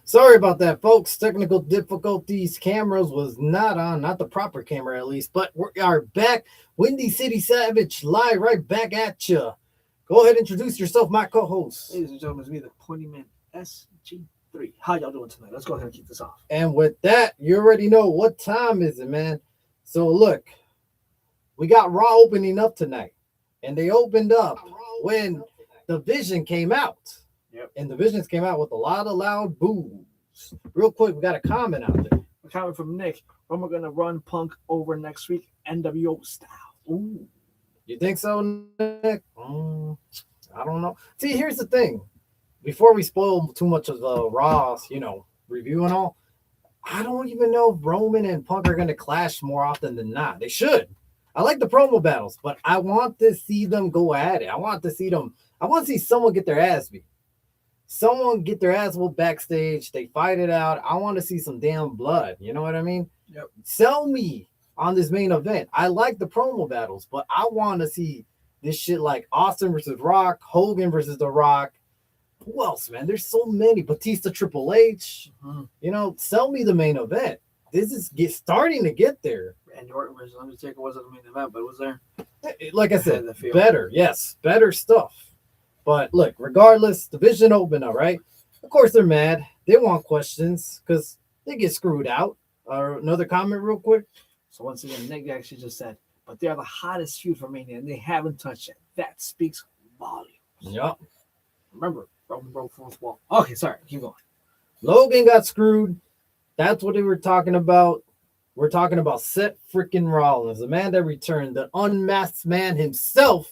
Sorry about that, folks. Technical difficulties. Cameras was not on, not the proper camera at least, but we are back. Windy City Savage live right back at you. Go ahead and introduce yourself, my co-host. Ladies and gentlemen, it's me, the Pointy Man SG3. How y'all doing tonight? Let's go ahead and kick this off. And with that, you already know what time is it, man. So look, we got Raw opening up tonight, and they opened up when the Vision came out. Yep. And the Visions came out with a lot of loud boos. Real quick, we got a comment out there. A comment from Nick. When we're gonna run Punk over next week, NWO style. Ooh. You think so, Nick? I don't know. See, here's the thing. Before we spoil too much of the Raw's, review and all, I don't even know if Roman and Punk are going to clash more often than not. They should. I like the promo battles, but I want to see them go at it. I want to see someone get their ass beat. Someone get their ass whooped backstage. They fight it out. I want to see some damn blood. You know what I mean? Yep. Sell me on this main event. I like the promo battles, but I want to see this shit like Austin versus Rock, Hogan versus The Rock. Who else, man? There's so many. Batista, Triple H. Mm-hmm. Sell me the main event. This is starting to get there. And Orton versus Undertaker wasn't the main event, but it was there. Like I said, better. Yes, better stuff. But look, regardless, the Vision opened up, right? Of course, they're mad. They want questions because they get screwed out. Another comment real quick. So once again, Nick actually just said, but they're the hottest feud for Mania, and they haven't touched it. That speaks volumes. Yep. Remember, Roman broke fourth wall. Okay, sorry, keep going. Logan got screwed. That's what they were talking about. We're talking about Seth freaking Rollins, the man that returned, the unmasked man himself,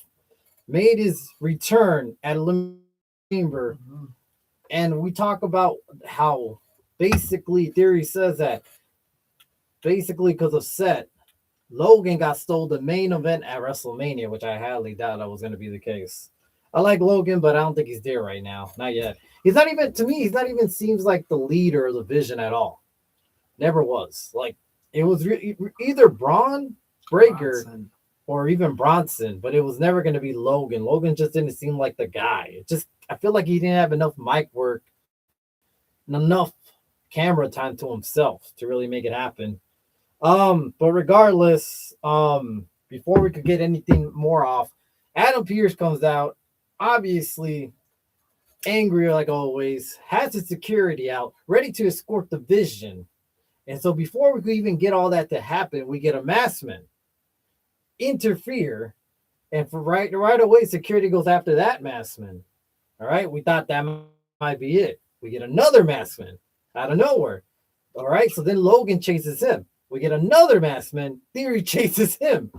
made his return at Elimination Chamber. Mm-hmm. And we talk about how basically theory says that basically because of Seth, Logan got stole the main event at WrestleMania, which I highly doubt that was going to be the case. I like Logan, but I don't think he's there right now. Not yet. He's not even seems like the leader of the Vision at all. Never was. Like, it was either Braun Breaker or even Bronson, but it was never going to be Logan. Logan just didn't seem like the guy. I feel like he didn't have enough mic work and enough camera time to himself to really make it happen. But regardless, before we could get anything more off, Adam Pearce comes out, obviously angry like always, has his security out, ready to escort the Vision. And so before we could even get all that to happen, we get a maskman interfere, and for right away, security goes after that maskman. All right, we thought that might be it. We get another maskman out of nowhere. All right, so then Logan chases him. We get another maskman. Theory chases him,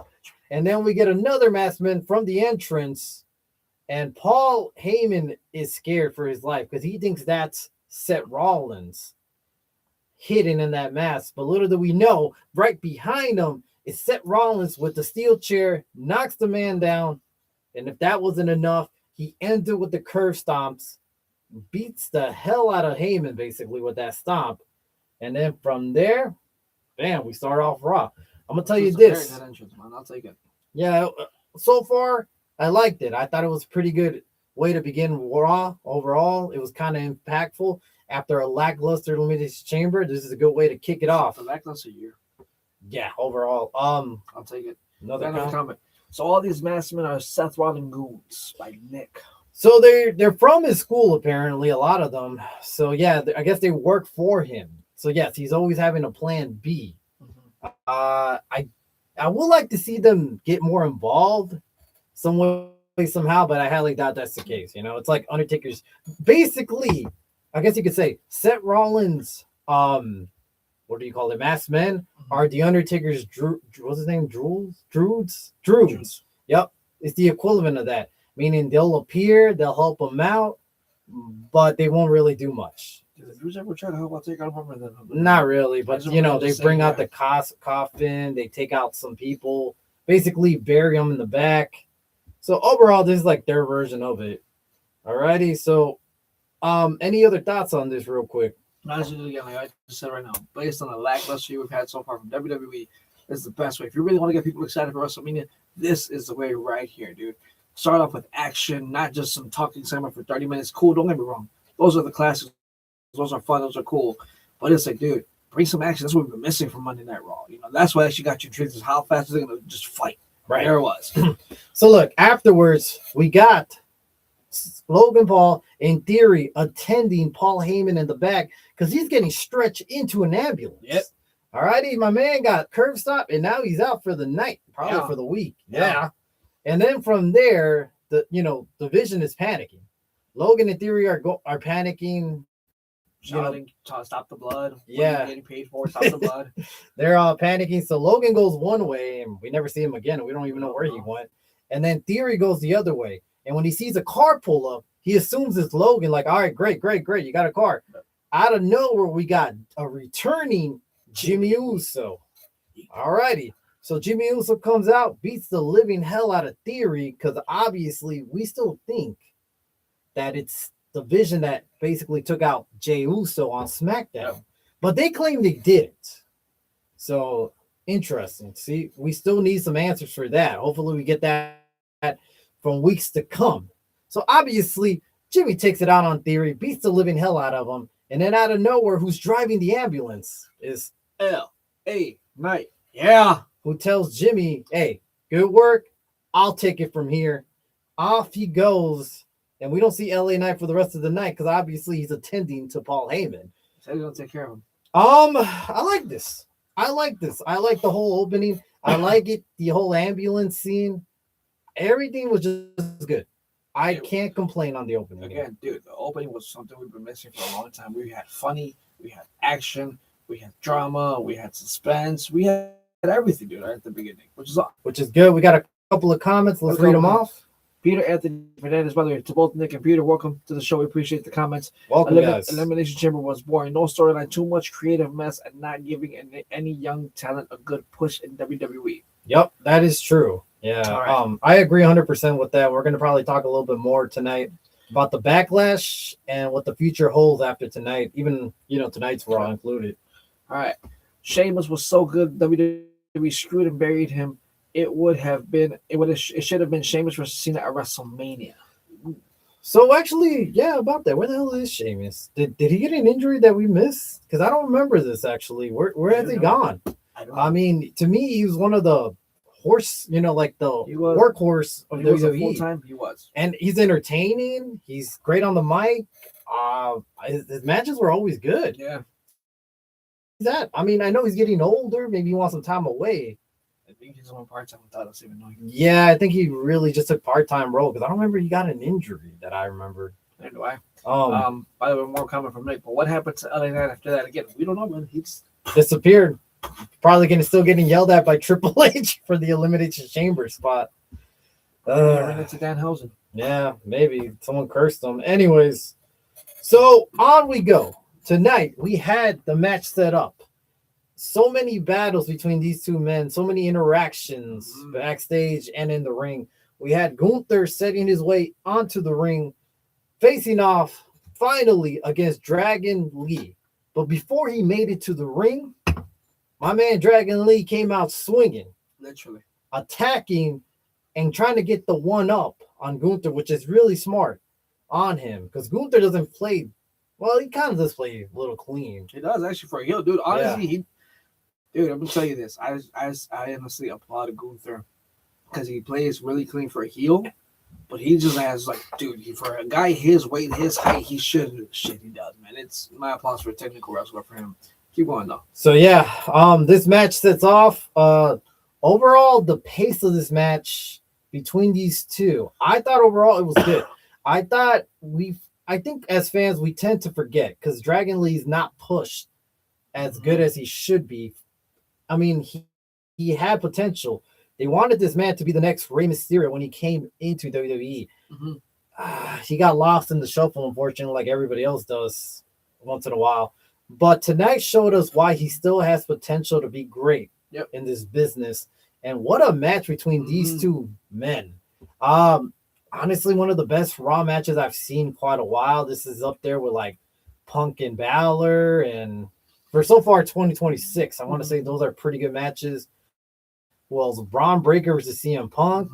and then we get another maskman from the entrance. And Paul Heyman is scared for his life because he thinks that's Seth Rollins hidden in that mask. But little do we know, right behind him is Seth Rollins with the steel chair, knocks the man down. And if that wasn't enough, he ends it with the curve stomps, beats the hell out of Heyman basically with that stomp. And then from there, bam, we start off Raw. I'm going to tell you this. That entrance, man. I'll take it. Yeah, so far, I liked it. I thought it was a pretty good way to begin Raw overall. It was kind of impactful. After a lackluster Elimination Chamber, this is a good way to kick it off. A lackluster year. Yeah, overall. I'll take it. Another comment. So all these maskmen are Seth Rollins goons by Nick. So they're from his school, apparently, a lot of them. So yeah, I guess they work for him. So yes, he's always having a plan B. Mm-hmm. I would like to see them get more involved some way, somehow, but I highly doubt that's the case. It's like Undertaker's basically, I guess you could say, Seth Rollins, what do you call it? Masked men are the Undertaker's what's his name? Druids. Yep. It's the equivalent of that. Meaning they'll appear, they'll help him out, but they won't really do much. Did the Druids ever try to help out take out him? Not really, but they bring out the coffin, they take out some people, basically bury them in the back. So overall, this is like their version of it. Alrighty, so any other thoughts on this real quick? Honestly, again, like I just said right now, based on the lackluster year we've had so far from WWE, this is the best way. If you really want to get people excited for WrestleMania, this is the way right here, dude. Start off with action, not just some talking segment for 30 minutes. Cool, don't get me wrong. Those are the classics Those are fun. Those are cool. But it's like, dude, bring some action. That's what we've been missing from Monday Night Raw. You know, that's what actually got you intrigued. Is how fast are they going to just fight? Right. There it was. So look, afterwards, we got Logan Paul, in theory, attending Paul Heyman in the back because he's getting stretched into an ambulance. Yep. All righty, my man got curb stop, and now he's out for the night, probably for the week. Yeah. And then from there, the division is panicking. Logan and Theory are panicking. Shouting, stop the blood. Yeah. Getting paid for, stop the blood. They're all panicking. So Logan goes one way, and we never see him again, and we don't even know where he went. And then Theory goes the other way. And when he sees a car pull up, he assumes it's Logan. Like, all right, great. You got a car. Out of nowhere, we got a returning Jimmy Uso. All righty. So Jimmy Uso comes out, beats the living hell out of Theory, because obviously we still think that it's the Vision that basically took out Jey Uso on SmackDown. But they claim they didn't. So interesting. See, we still need some answers for that. Hopefully we get that from weeks to come. So obviously Jimmy takes it out on Theory, beats the living hell out of him, and then out of nowhere, who's driving the ambulance is L.A. Knight. Yeah. Who tells Jimmy, hey, good work. I'll take it from here. Off he goes. And we don't see L.A. Knight for the rest of the night because obviously he's attending to Paul Heyman. Said he's going to take care of him. I like this. I like the whole opening. I like it. The whole ambulance scene. Everything was just good. I can't complain on the opening. Again, dude, the opening was something we've been missing for a long time. We had funny, we had action, we had drama, we had suspense, we had everything, dude, right at the beginning, which is good. We got a couple of comments. Let's read them off. Peter Anthony Fernandez, by the way, to both Nick and Peter, welcome to the show. We appreciate the comments. Welcome, guys. Elimination Chamber was boring. No storyline, too much creative mess, and not giving any young talent a good push in WWE. Yep, that is true. Yeah, right. I agree 100% with that. We're going to probably talk a little bit more tonight about the backlash and what the future holds after tonight. Even, tonight's Raw included. All right. Sheamus was so good. WWE screwed and buried him. It should have been Sheamus versus Cena at WrestleMania. So actually, yeah, about that. Where the hell is Sheamus? Did he get an injury that we missed? Because I don't remember this actually. Where has he gone? I mean, to me, he was one of the horse, like the workhorse of WWE. Full time, he was, and he's entertaining. He's great on the mic. His matches were always good. Yeah. I mean, I know he's getting older. Maybe he wants some time away. I think he's on part-time without us even knowing. Yeah, I think he really just took part-time role because I don't remember he got an injury that I remember. Neither do I. By the way, more comment from Nick. But what happened to LA Knight after that? Again, we don't know, man. He's disappeared. Probably still getting yelled at by Triple H for the Elimination Chamber spot. Ran into Danhausen. Yeah, maybe someone cursed him. Anyways, so on we go. Tonight we had the match set up. So many battles between these two men, so many interactions backstage and in the ring. We had Gunther setting his way onto the ring, facing off finally against Dragon Lee. But before he made it to the ring, my man Dragon Lee came out swinging, literally attacking and trying to get the one up on Gunther, which is really smart on him because Gunther doesn't play. Well, he kind of does play a little clean. He does actually for a heel, dude. Honestly, Dude, I'm gonna tell you this. I honestly applaud Gunther because he plays really clean for a heel, but he just has for a guy his weight, his height, he shouldn't shit he does, man. It's my applause for a technical wrestler for him. Keep going though. So yeah, this match sets off. Overall, the pace of this match between these two, I thought overall it was good. I think as fans we tend to forget because Dragon Lee's not pushed as good as he should be. I mean, he had potential. They wanted this man to be the next Rey Mysterio when he came into WWE. He got lost in the shuffle, unfortunately, like everybody else does once in a while. But tonight showed us why he still has potential to be great in this business. And what a match between these two men. Honestly, one of the best Raw matches I've seen in quite a while. This is up there with Punk and Balor and... For so far 2026, I want to say those are pretty good matches. Well, Braun Breaker versus CM Punk.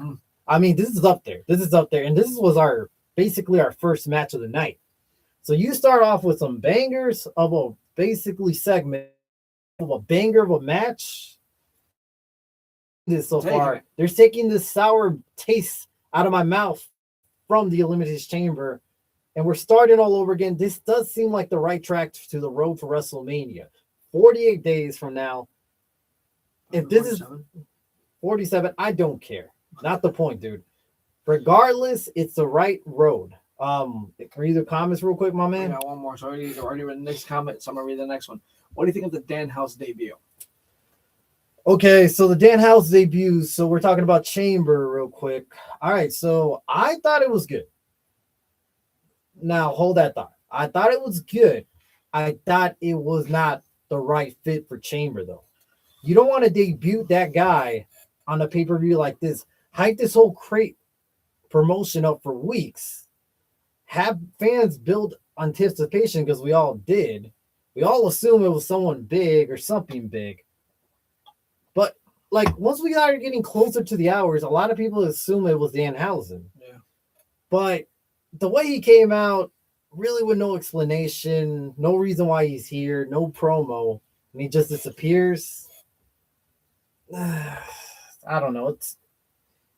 I mean, this is up there. And this was basically our first match of the night. So you start off with some bangers of a basically segment of a banger of a match. This so far, they're taking this sour taste out of my mouth from the Elimination Chamber, and we're starting all over again. This does seem like the right track to the road for WrestleMania. 48 days from now. If this is 47, I don't care. Not the point, dude. Regardless, it's the right road. Can you read the comments real quick, my man? I got one more. So I already read the next comment, so I'm gonna read the next one. What do you think of the Danhausen debut? Okay, so the Danhausen debut. So we're talking about Chamber real quick. All right, so I thought it was good. Now hold that thought. I thought it was good. I thought it was not the right fit for Chamber, though. You don't want to debut that guy on a pay-per-view like this. Hype this whole crate promotion up for weeks. Have fans build anticipation, because we all did. We all assume it was someone big or something big. But like once we started getting closer to the hours, a lot of people assume it was Danhausen. Yeah. But the way he came out, really with no explanation, no reason why he's here, no promo, and he just disappears. I don't know.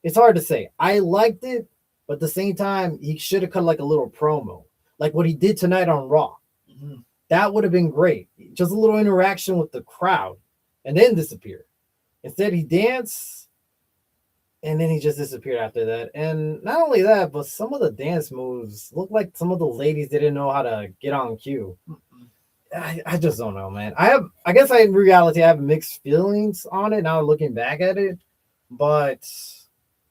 It's hard to say. I liked it, but at the same time, he should have cut like a little promo, like what he did tonight on Raw. Mm-hmm. That would have been great. Just a little interaction with the crowd, and then disappear. Instead, he danced, and then he just disappeared after that. And not only that, but some of the dance moves look like some of the ladies didn't know how to get on cue. I just don't know, man. I guess in reality, I have mixed feelings on it now looking back at it, but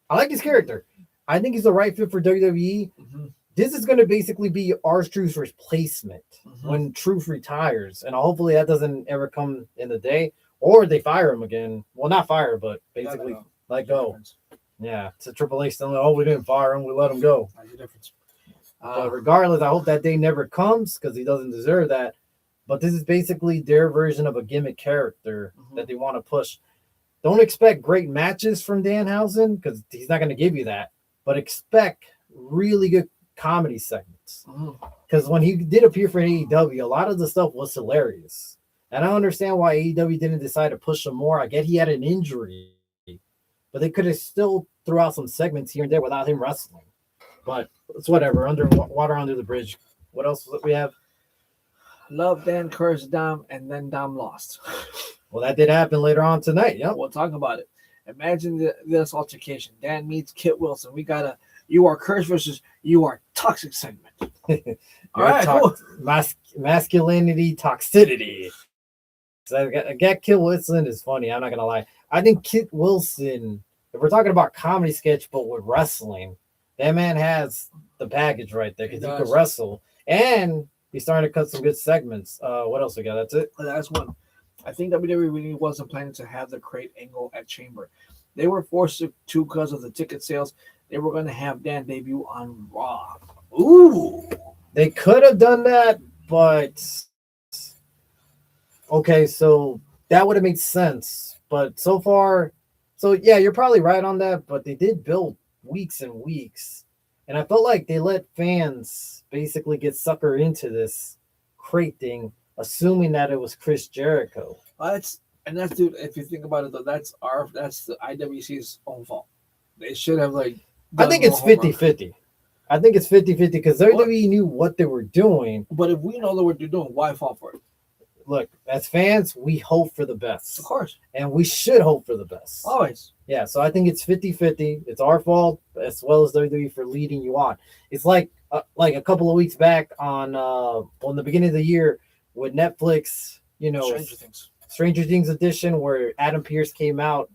I like his character. I think he's the right fit for WWE. Mm-hmm. This is going to basically be R-Truth's replacement when Truth retires, and hopefully that doesn't ever come in the day, or they fire him again. Well, not fire, but basically let go. Yeah, it's a Triple H saying, "Oh, we didn't fire him, we let him go." That's the difference. But regardless, I hope that day never comes, because he doesn't deserve that. But this is basically their version of a gimmick character that they want to push. Don't expect great matches from Danhausen, because he's not going to give you that. But expect really good comedy segments. Because when he did appear for AEW, a lot of the stuff was hilarious. And I understand why AEW didn't decide to push him more. I get he had an injury, but they could have still threw out some segments here and there without him wrestling. But it's whatever. Water under the bridge. What else do we have? Love Dan cursed Dom, and then Dom lost. Well, that did happen later on tonight. Yep. We'll talk about it. Imagine this altercation. Dan meets Kit Wilson. We got a You Are Cursed versus You Are Toxic segment. All right, cool. Masculinity, toxicity. So I get Kit Wilson is funny. I'm not gonna lie. I think Kit Wilson, if we're talking about comedy sketch but with wrestling, that man has the package right there, because he could wrestle, and he's starting to cut some good segments. What else we got? That's it. That's one. I think WWE really wasn't planning to have the crate angle at Chamber. They were forced to because of the ticket sales. They were going to have Dan debut on Raw. Ooh. They could have done that, but okay, so that would have made sense. But so far, so yeah, you're probably right on that, but they did build weeks and weeks. And I felt like they let fans basically get suckered into this crate thing, assuming that it was Chris Jericho. Dude, if you think about it though, that's the IWC's own fault. They should have I think it's 50-50. I think it's 50-50 because WWE knew what they were doing. But if we know what they're doing, why fall for it? Look, as fans, we hope for the best. Of course. And we should hope for the best. Always. Yeah, so I think it's 50-50. It's our fault as well as WWE for leading you on. It's like a couple of weeks back on the beginning of the year with Netflix, Stranger Things edition, where Adam Pearce came out,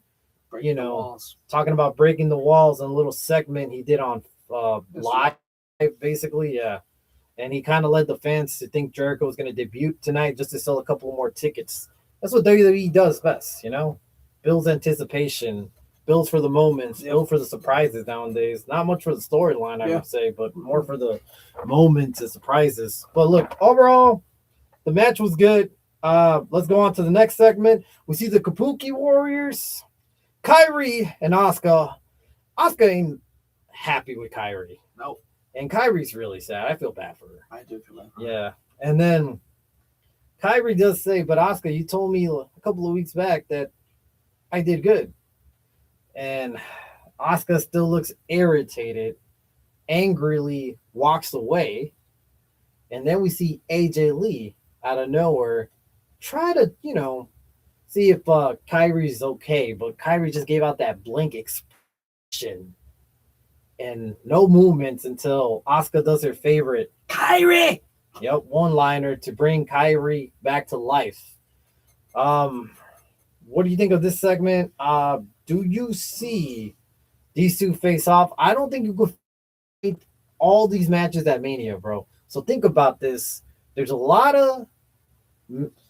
talking about breaking the walls in a little segment he did on live, basically, yeah. And he kind of led the fans to think Jericho was going to debut tonight just to sell a couple more tickets. That's what WWE does best, builds anticipation, builds for the moments, builds for the surprises nowadays. Not much for the storyline, I would say, but more for the moments and surprises. But look, overall, the match was good. Let's go on to the next segment. We see the Kabuki Warriors, Kairi and Asuka. Asuka ain't happy with Kairi. No. And Kyrie's really sad. I feel bad for her. I do feel bad for her. Yeah. And then Kyrie does say, but Oscar, you told me a couple of weeks back that I did good. And Oscar still looks irritated, angrily walks away. And then we see AJ Lee out of nowhere try to, see if Kyrie's okay. But Kyrie just gave out that blank expression and no movements until Oscar does her favorite Kyrie. Yep, one-liner to bring Kyrie back to life. What do you think of this segment? Do you see these two face off? I don't think you could fight all these matches at Mania, bro. So think about this. There's a lot of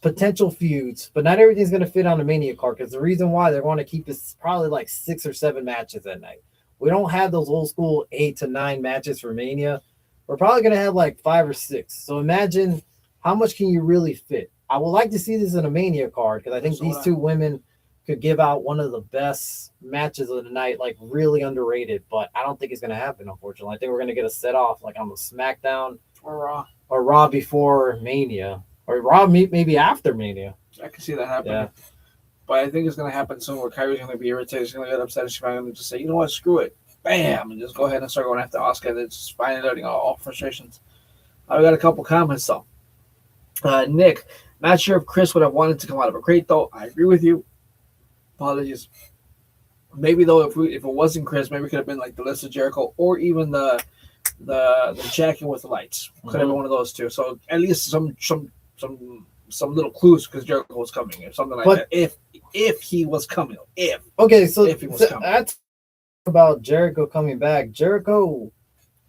potential feuds, but not everything's going to fit on the Mania card because the reason why they're going to keep this probably like 6 or 7 matches that night. We don't have those old school 8 to 9 matches for Mania. We're probably going to have like 5 or 6. So imagine how much can you really fit? I would like to see this in a Mania card because I think these two women could give out one of the best matches of the night, like really underrated, but I don't think it's going to happen, unfortunately. I think we're going to get a set off like on the SmackDown or Raw before Mania, or Raw maybe after Mania. I can see that happening. Yeah. But I think it's going to happen soon where Kyrie's going to be irritated. She's going to get upset. She's going to just say, you know what, screw it. Bam. And just go ahead and start going after Oscar. And just find out all frustrations. We got a couple comments, though. Nick, not sure if Chris would have wanted to come out of a crate, though. I agree with you. Apologies. Maybe, though, if it wasn't Chris, maybe it could have been like the List of Jericho or even the jacket with the lights. Could have been one of those two. So at least some little clues because Jericho was coming or something like that. If he was coming, if he was coming. That's about Jericho coming back. Jericho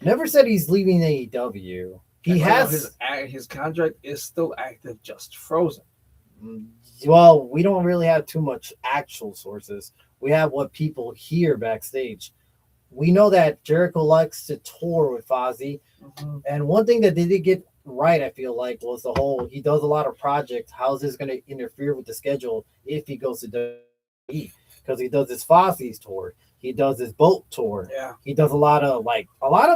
never said he's leaving AEW. He has his contract is still active, just frozen. Well, we don't really have too much actual sources. We have what people hear backstage. We know that Jericho likes to tour with Fozzy, and one thing that they did get right, I feel like, was the whole he does a lot of projects. How is this going to interfere with the schedule if he goes to WWE? Because he does his Fozzy's tour, he does his boat tour, he does a lot of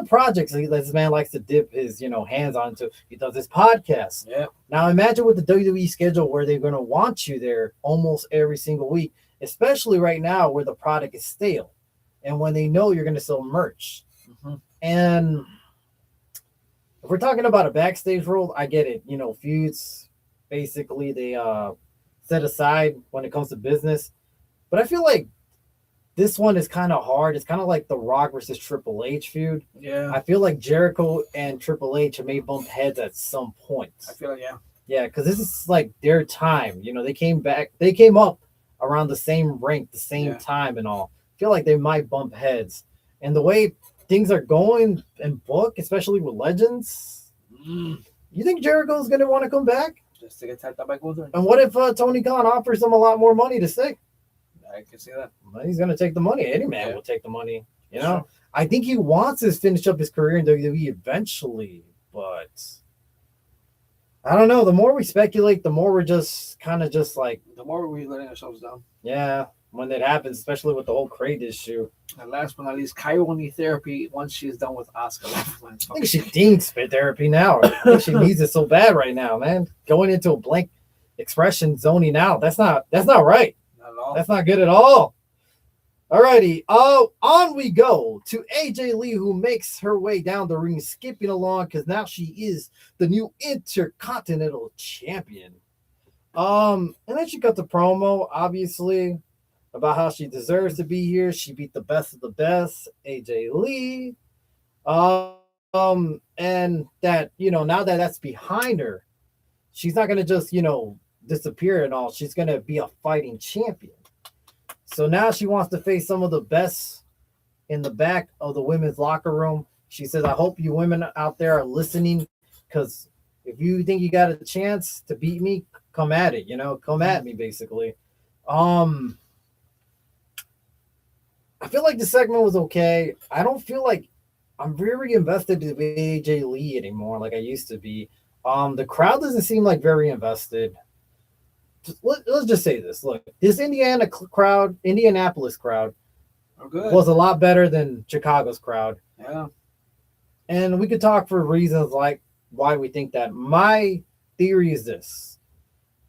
projects this man likes to dip his hands onto. He does his podcast. Now imagine with the WWE schedule where they're going to want you there almost every single week, especially right now where the product is stale, and when they know you're going to sell merch. And if we're talking about a backstage role, I get it. Feuds, basically, they set aside when it comes to business. But I feel like this one is kind of hard. It's kind of like the Rock versus Triple H feud. I feel like Jericho and Triple H may bump heads at some point. I feel like, yeah, because this is like their time. They came up around the same rank, the same time and all. I feel like they might bump heads. And the way things are going and book, especially with Legends, you think Jericho's going to want to come back? Just to get tapped up by Gunther. And what if Tony Khan offers him a lot more money to stay? I can see that. Well, he's going to take the money. Any man will take the money. Sure. I think he wants to finish up his career in WWE eventually, but I don't know. The more we speculate, the more we're just kind of just like... The more we're letting ourselves down. Yeah, when it happens, especially with the whole crate issue. And last but not least, Kyrie will need therapy once she's done with Asuka. I think she needs therapy now. I think she needs it so bad right now, man. Going into a blank expression zoning out. That's not right. Not at all. That's not good at all. Alrighty. On we go to AJ Lee, who makes her way down the ring, skipping along because now she is the new Intercontinental Champion. And then she got the promo, obviously, about how she deserves to be here. She beat the best of the best, AJ Lee. And that, now that that's behind her, she's not gonna just, disappear and all. She's gonna be a fighting champion. So now she wants to face some of the best in the back of the women's locker room. She says, I hope you women out there are listening, because if you think you got a chance to beat me, come at it, come at me, basically. I feel like the segment was okay. I don't feel like I'm very invested in AJ Lee anymore like I used to be. The crowd doesn't seem like very invested. Let's just say this. Look, this Indianapolis crowd was a lot better than Chicago's crowd. Yeah. And we could talk for reasons like why we think that. My theory is this: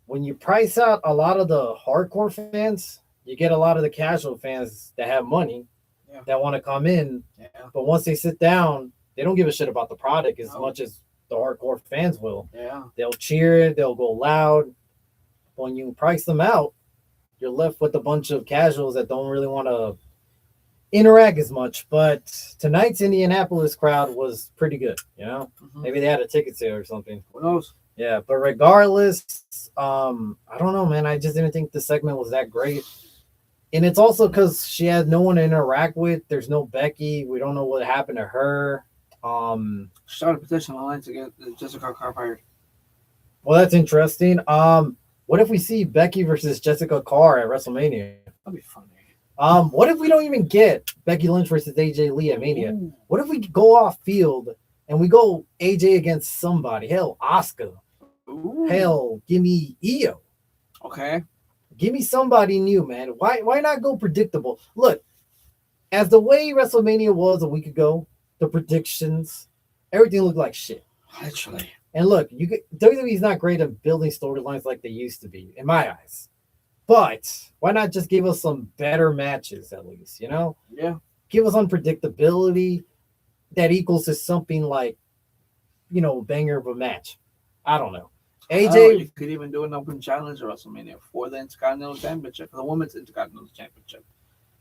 when you price out a lot of the hardcore fans, you get a lot of the casual fans that have money Yeah. that want to come in. Yeah. But once they sit down, they don't give a shit about the product as No. much as the hardcore fans will. Yeah. They'll cheer, they'll go loud. When you price them out, you're left with a bunch of casuals that don't really want to interact as much. But tonight's Indianapolis crowd was pretty good, you know? Maybe they had a ticket sale or something. Who knows? Yeah, but regardless, I don't know, man. I just didn't think the segment was that great. And it's also because she had no one to interact with. There's no Becky. We don't know what happened to her. Started a petition online to get Jessica Carr fired. Well, that's interesting. What if we see Becky versus Jessica Carr at WrestleMania? That'd be funny. What if we don't even get Becky Lynch versus AJ Lee at Mania? Ooh. What if we go off field and we go AJ against somebody? Hell, Asuka. Ooh. Hell, give me Io. Okay. Give me somebody new, man. Why not go predictable? Look, as the way WrestleMania was a week ago, the predictions, everything looked like shit. Literally. And look, WWE's not great at building storylines like they used to be, in my eyes. But why not just give us some better matches at least, you know? Yeah. Give us unpredictability that equals to something like, you know, banger of a match. I don't know. AJ, you could even do an open challenge at WrestleMania for the Intercontinental Championship, for the Women's Intercontinental Championship.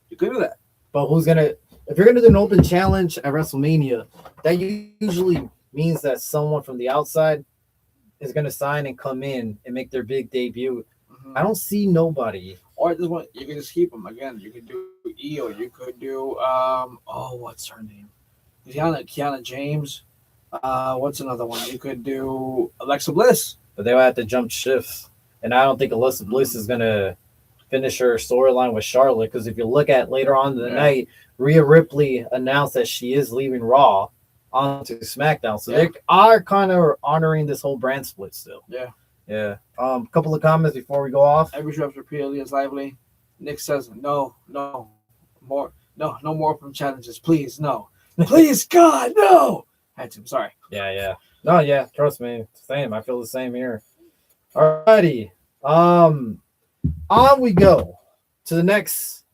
You could do that. But if you're gonna do an open challenge at WrestleMania, that usually means that someone from the outside is gonna sign and come in and make their big debut. Mm-hmm. I don't see nobody. Or this one, you can just keep them again. You could do Io. You could do what's her name? Kiana James. What's another one? You could do Alexa Bliss. But they would have to jump shifts, and I don't think Alexa Bliss is gonna finish her storyline with Charlotte, because if you look at later on in the night, Rhea Ripley announced that she is leaving Raw onto SmackDown, so they are kind of honoring this whole brand split still. Yeah. Couple of comments before we go off. Every draft repeatedly is lively. Nick says no more from challenges, please, no, please, God, no. Had to. I'm sorry. Yeah. No, yeah. Trust me. Same. I feel the same here. Alrighty. On we go to the next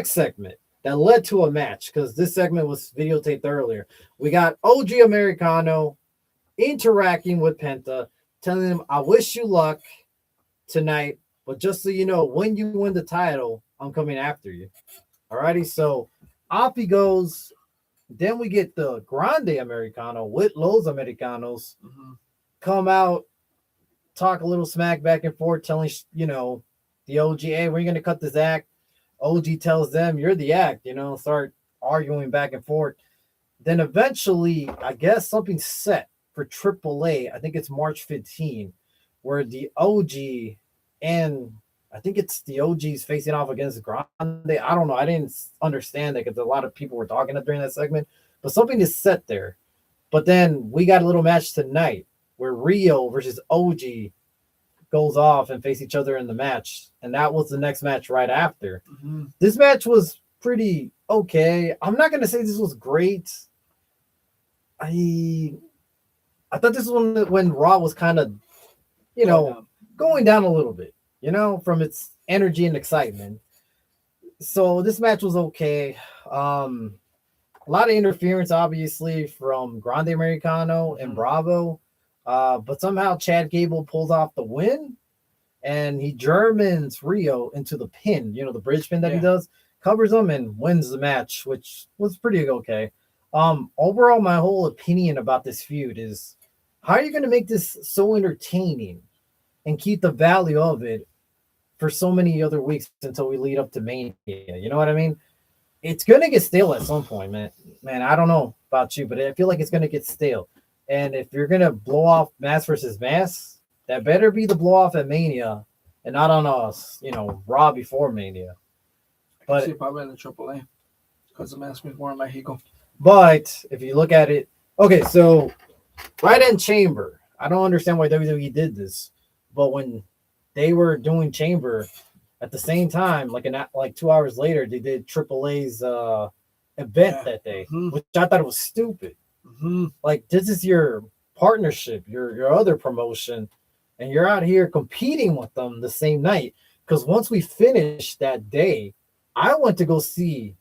segment that led to a match, because this segment was videotaped earlier. We got OG Americano interacting with Penta, telling him, "I wish you luck tonight, but just so you know, when you win the title, I'm coming after you." Alrighty. So off he goes. Then we get the Grande Americano with Los Americanos come out, talk a little smack back and forth, telling, you know, the OG, "Hey, we're going to cut this act." OG tells them, "You're the act," you know, start arguing back and forth. Then eventually, I guess something's set for AAA. I think it's March 15, where the OG and I think it's the OGs facing off against Grande. I don't know. I didn't understand that because a lot of people were talking during that segment. But something is set there. But then we got a little match tonight where Rio versus OG goes off and face each other in the match. And that was the next match right after. This match was pretty okay. I'm not going to say this was great. I thought this was when Raw was kind of, you know, going down a little bit, you know, from its energy and excitement. So this match was okay. A lot of interference, obviously, from Grande Americano and Bravo. But somehow Chad Gable pulls off the win, and he Germans Rio into the pin, you know, the bridge pin that he does, covers him and wins the match, which was pretty okay. Overall, my whole opinion about this feud is, how are you going to make this so entertaining and keep the value of it for so many other weeks until we lead up to Mania? You know what I mean? It's going to get stale at some point, man. I don't know about you, but I feel like it's going to get stale. And if you're going to blow off mass versus mass, that better be the blow off at Mania and not on us, you know, Raw before Mania. But see, probably in the AAA, because the mass means more in Mexico. But if you look at it, okay, so right in Chamber, I don't understand why WWE did this, but when they were doing Chamber at the same time, like 2 hours later, they did AAA's event that day, which I thought was stupid. Like, this is your partnership, your other promotion, and you're out here competing with them the same night. Because once we finished that day, I went to go see.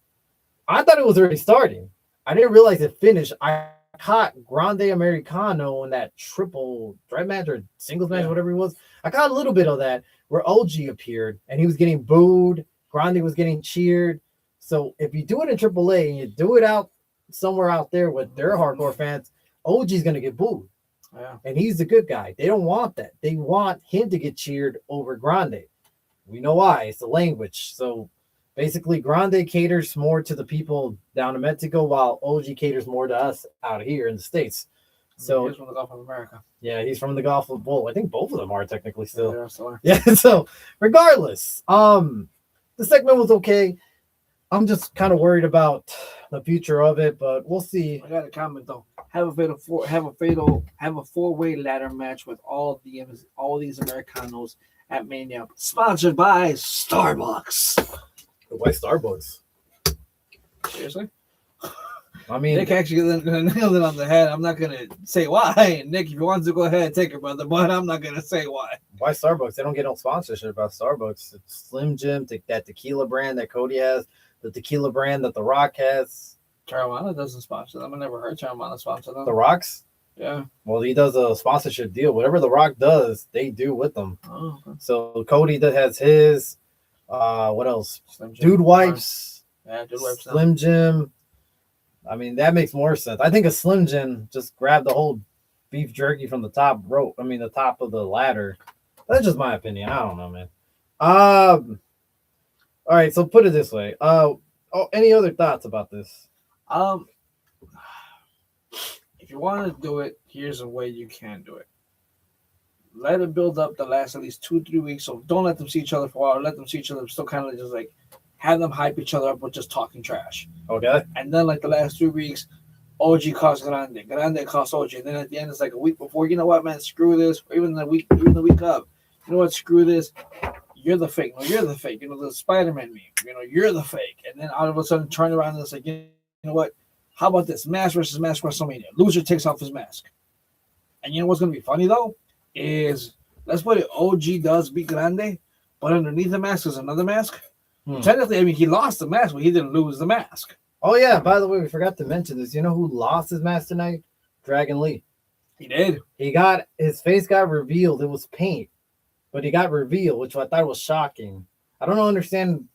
I thought it was already starting. I didn't realize it finished. I caught Grande Americano in that triple threat match or singles match, whatever it was. I caught a little bit of that where OG appeared and he was getting booed. Grande was getting cheered. So if you do it in AAA and you do it out somewhere out there with their hardcore fans, OG's going to get booed. Yeah. And he's the good guy. They don't want that. They want him to get cheered over Grande. We know why. It's the language. So basically, Grande caters more to the people down in Mexico, while OG caters more to us out here in the States. So he's from the Gulf of America. Yeah, he's from the Gulf of Bull. I think both of them are technically still. Yeah. So regardless, the segment was okay. I'm just kind of worried about the future of it, but we'll see. I got a comment though. Have a four-way ladder match with all these Americanos at Mania, sponsored by Starbucks. Why Starbucks? Seriously? I mean, Nick actually nailed it on the head. I'm not gonna say why. Nick, if you want to go ahead, take it, brother. But I'm not gonna say why. Why Starbucks? They don't get no sponsorship about Starbucks. It's Slim Jim, that tequila brand that Cody has, the tequila brand that The Rock has. Caravana doesn't sponsor them. I never heard Caravana sponsor them. The Rock's? Yeah. Well, he does a sponsorship deal. Whatever The Rock does, they do with them. Oh, okay. So Cody has his. What else? Dude Wipes. Yeah, Dude Wipes. Slim Jim. I mean, that makes more sense. I think a Slim Jim just grabbed the whole beef jerky from the top rope. I mean, the top of the ladder. That's just my opinion. I don't know, man. All right, so put it this way. Any other thoughts about this? If you want to do it, here's a way you can do it. Let it build up the last at least 2-3 weeks. So don't let them see each other for a while. Let them see each other. Still kind of just like have them hype each other up with just talking trash. Okay. And then like the last 3 weeks, OG costs Grande. Grande costs OG. And then at the end, it's like a week before. You know what, man? Screw this. Or even the week up. You know what? Screw this. You're the fake. No, you're the fake. You know, the Spider-Man meme. You know, you're the fake. And then all of a sudden turn around and it's like, you know what? How about this? Mask versus mask WrestleMania. Loser takes off his mask. And you know what's going to be funny, though? Is let's put it, OG does beat Grande, but underneath the mask is another mask. Technically, I mean, he lost the mask, but he didn't lose the mask. Oh, yeah. By the way, we forgot to mention this. You know who lost his mask tonight? Dragon Lee. He did. His face got revealed. It was paint, but he got revealed, which I thought was shocking. I don't understand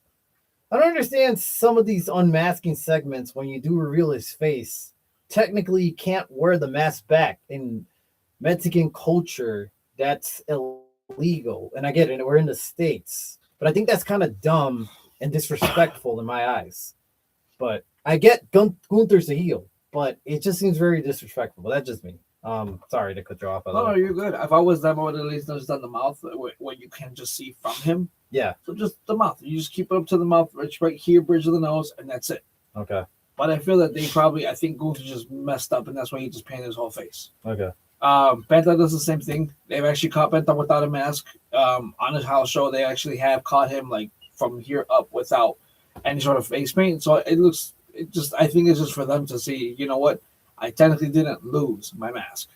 some of these unmasking segments when you do reveal his face. Technically, you can't wear the mask back. In Mexican culture, that's illegal. And I get it. We're in the States. But I think that's kind of dumb and disrespectful in my eyes. But I get Gunther's a heel, but it just seems very disrespectful. But that's just me. Sorry to cut you off. No, you're good. If I was them, I would at least just done the mouth, what you can just see from him. Yeah. So just the mouth. You just keep it up to the mouth, right here, bridge of the nose, and that's it. Okay. But I feel that I think Gunther just messed up, and that's why he just painted his whole face. Okay. Penta does the same thing. They've actually caught Penta without a mask. On his house show, they actually have caught him like from here up without any sort of face paint. So I think it's just for them to see, you know what? I technically didn't lose my mask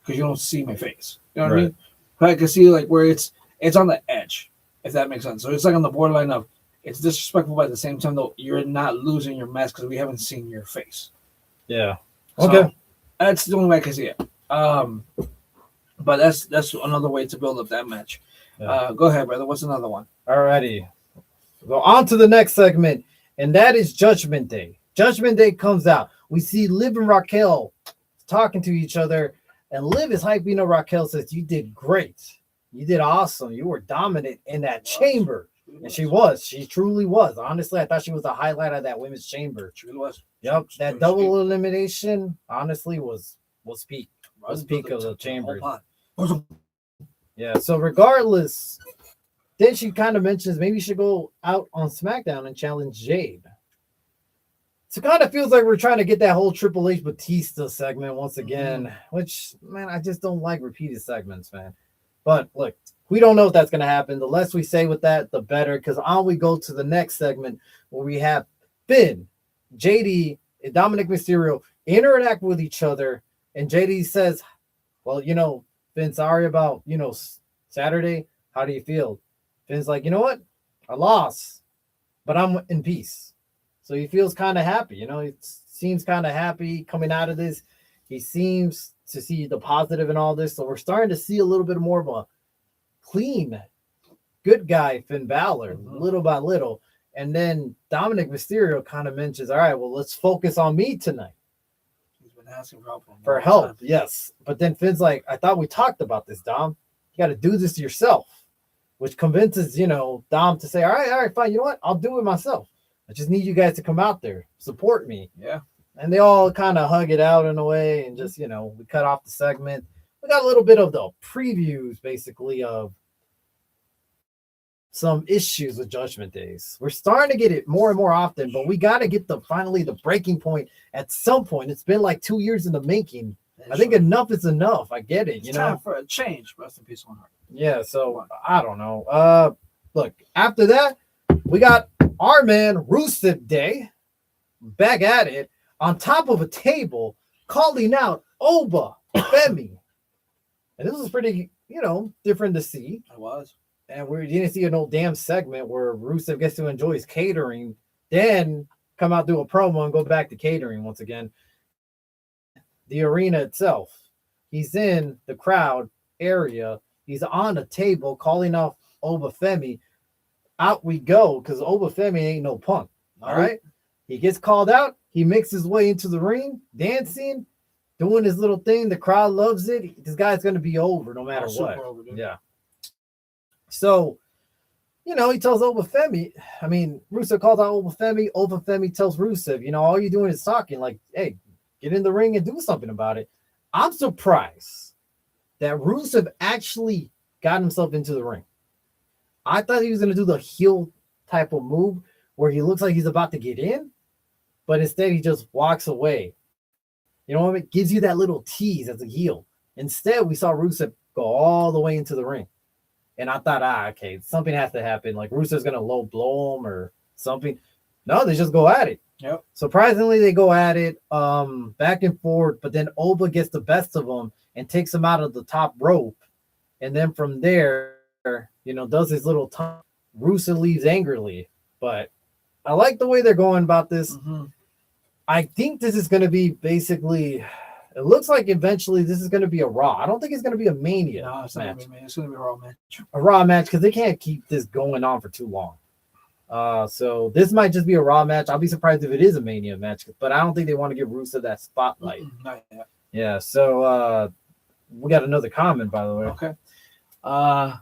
because you don't see my face. You know what I mean? But I can see like where it's on the edge, if that makes sense. So it's like on the borderline of it's disrespectful, but at the same time though, you're not losing your mask because we haven't seen your face. Yeah. Okay. So that's the only way I can see it. But that's another way to build up that match. Yeah. Go ahead, brother. What's another one? Alrighty. So on to the next segment, and that is Judgment Day. Judgment Day comes out. We see Liv and Raquel talking to each other, and Liv is hyping up Raquel, says, "You did great. You did awesome. You were dominant in that chamber." And she was. She truly was. Honestly, I thought she was the highlight of that women's chamber. She really was. Yep. That double elimination, honestly, was peak. Was peak of the chamber. Yeah. So regardless, then she kind of mentions maybe she should go out on SmackDown and challenge Jade. So it kind of feels like we're trying to get that whole Triple H Batista segment once again, which, man, I just don't like repeated segments, man. But look, we don't know if that's going to happen. The less we say with that, the better, because on we go to the next segment where we have Finn JD and Dominic Mysterio interact with each other, and JD says, well, Finn, sorry about, Saturday. How do you feel? Finn's like, you know what? I lost, but I'm in peace. So he feels kind of happy. He seems kind of happy coming out of this. He seems to see the positive in all this. So we're starting to see a little bit more of a clean, good guy, Finn Balor, little by little. And then Dominic Mysterio kind of mentions, all right, well, let's focus on me tonight. He's been asking for help. Yes. But then Finn's like, I thought we talked about this, Dom. You got to do this yourself, which convinces, Dom to say, all right, fine. You know what? I'll do it myself. I just need you guys to come out there, support me. Yeah. And they all kind of hug it out in a way and just, we cut off the segment. We got a little bit of the previews, basically, of some issues with Judgment Days. We're starting to get it more and more often, but we got to get finally the breaking point at some point. It's been like 2 years in the making. I think enough is enough. I get it. It's time for a change. Rest in peace, on heart. Yeah, so I don't know. Look, after that, we got our man Rusev Day back at it on top of a table, calling out Oba Femi. And this was pretty, different to see. It was. And we didn't see an old damn segment where Rusev gets to enjoy his catering, then come out, do a promo, and go back to catering once again. The arena itself. He's in the crowd area. He's on a table calling off Oba Femi. Out we go, because Oba Femi ain't no punk. All right? He gets called out. He makes his way into the ring, dancing, doing his little thing. The crowd loves it. This guy's going to be over no matter what. Yeah. So, he tells Oba Femi, Rusev calls out Oba Femi. Oba Femi tells Rusev, all you're doing is talking. Like, hey, get in the ring and do something about it. I'm surprised that Rusev actually got himself into the ring. I thought he was going to do the heel type of move where he looks like he's about to get in, but instead he just walks away. It gives you that little tease as a heel. Instead, we saw Rusev go all the way into the ring. And I thought, okay, something has to happen. Like Rusev's going to low blow him or something. No, they just go at it. Yep. Surprisingly, they go at it back and forth, but then Oba gets the best of him and takes him out of the top rope. And then from there, does his little tongue. Rusev leaves angrily. But I like the way they're going about this. Mm-hmm. I think this is going to be basically, it looks like eventually this is going to be a Raw. I don't think it's going to be a Mania match. It's going to be a Raw match. A Raw match, because they can't keep this going on for too long. So this might just be a Raw match. I'll be surprised if it is a Mania match, but I don't think they want to give Rusev that spotlight. Not yet. Yeah, so we got another comment, by the way. Okay.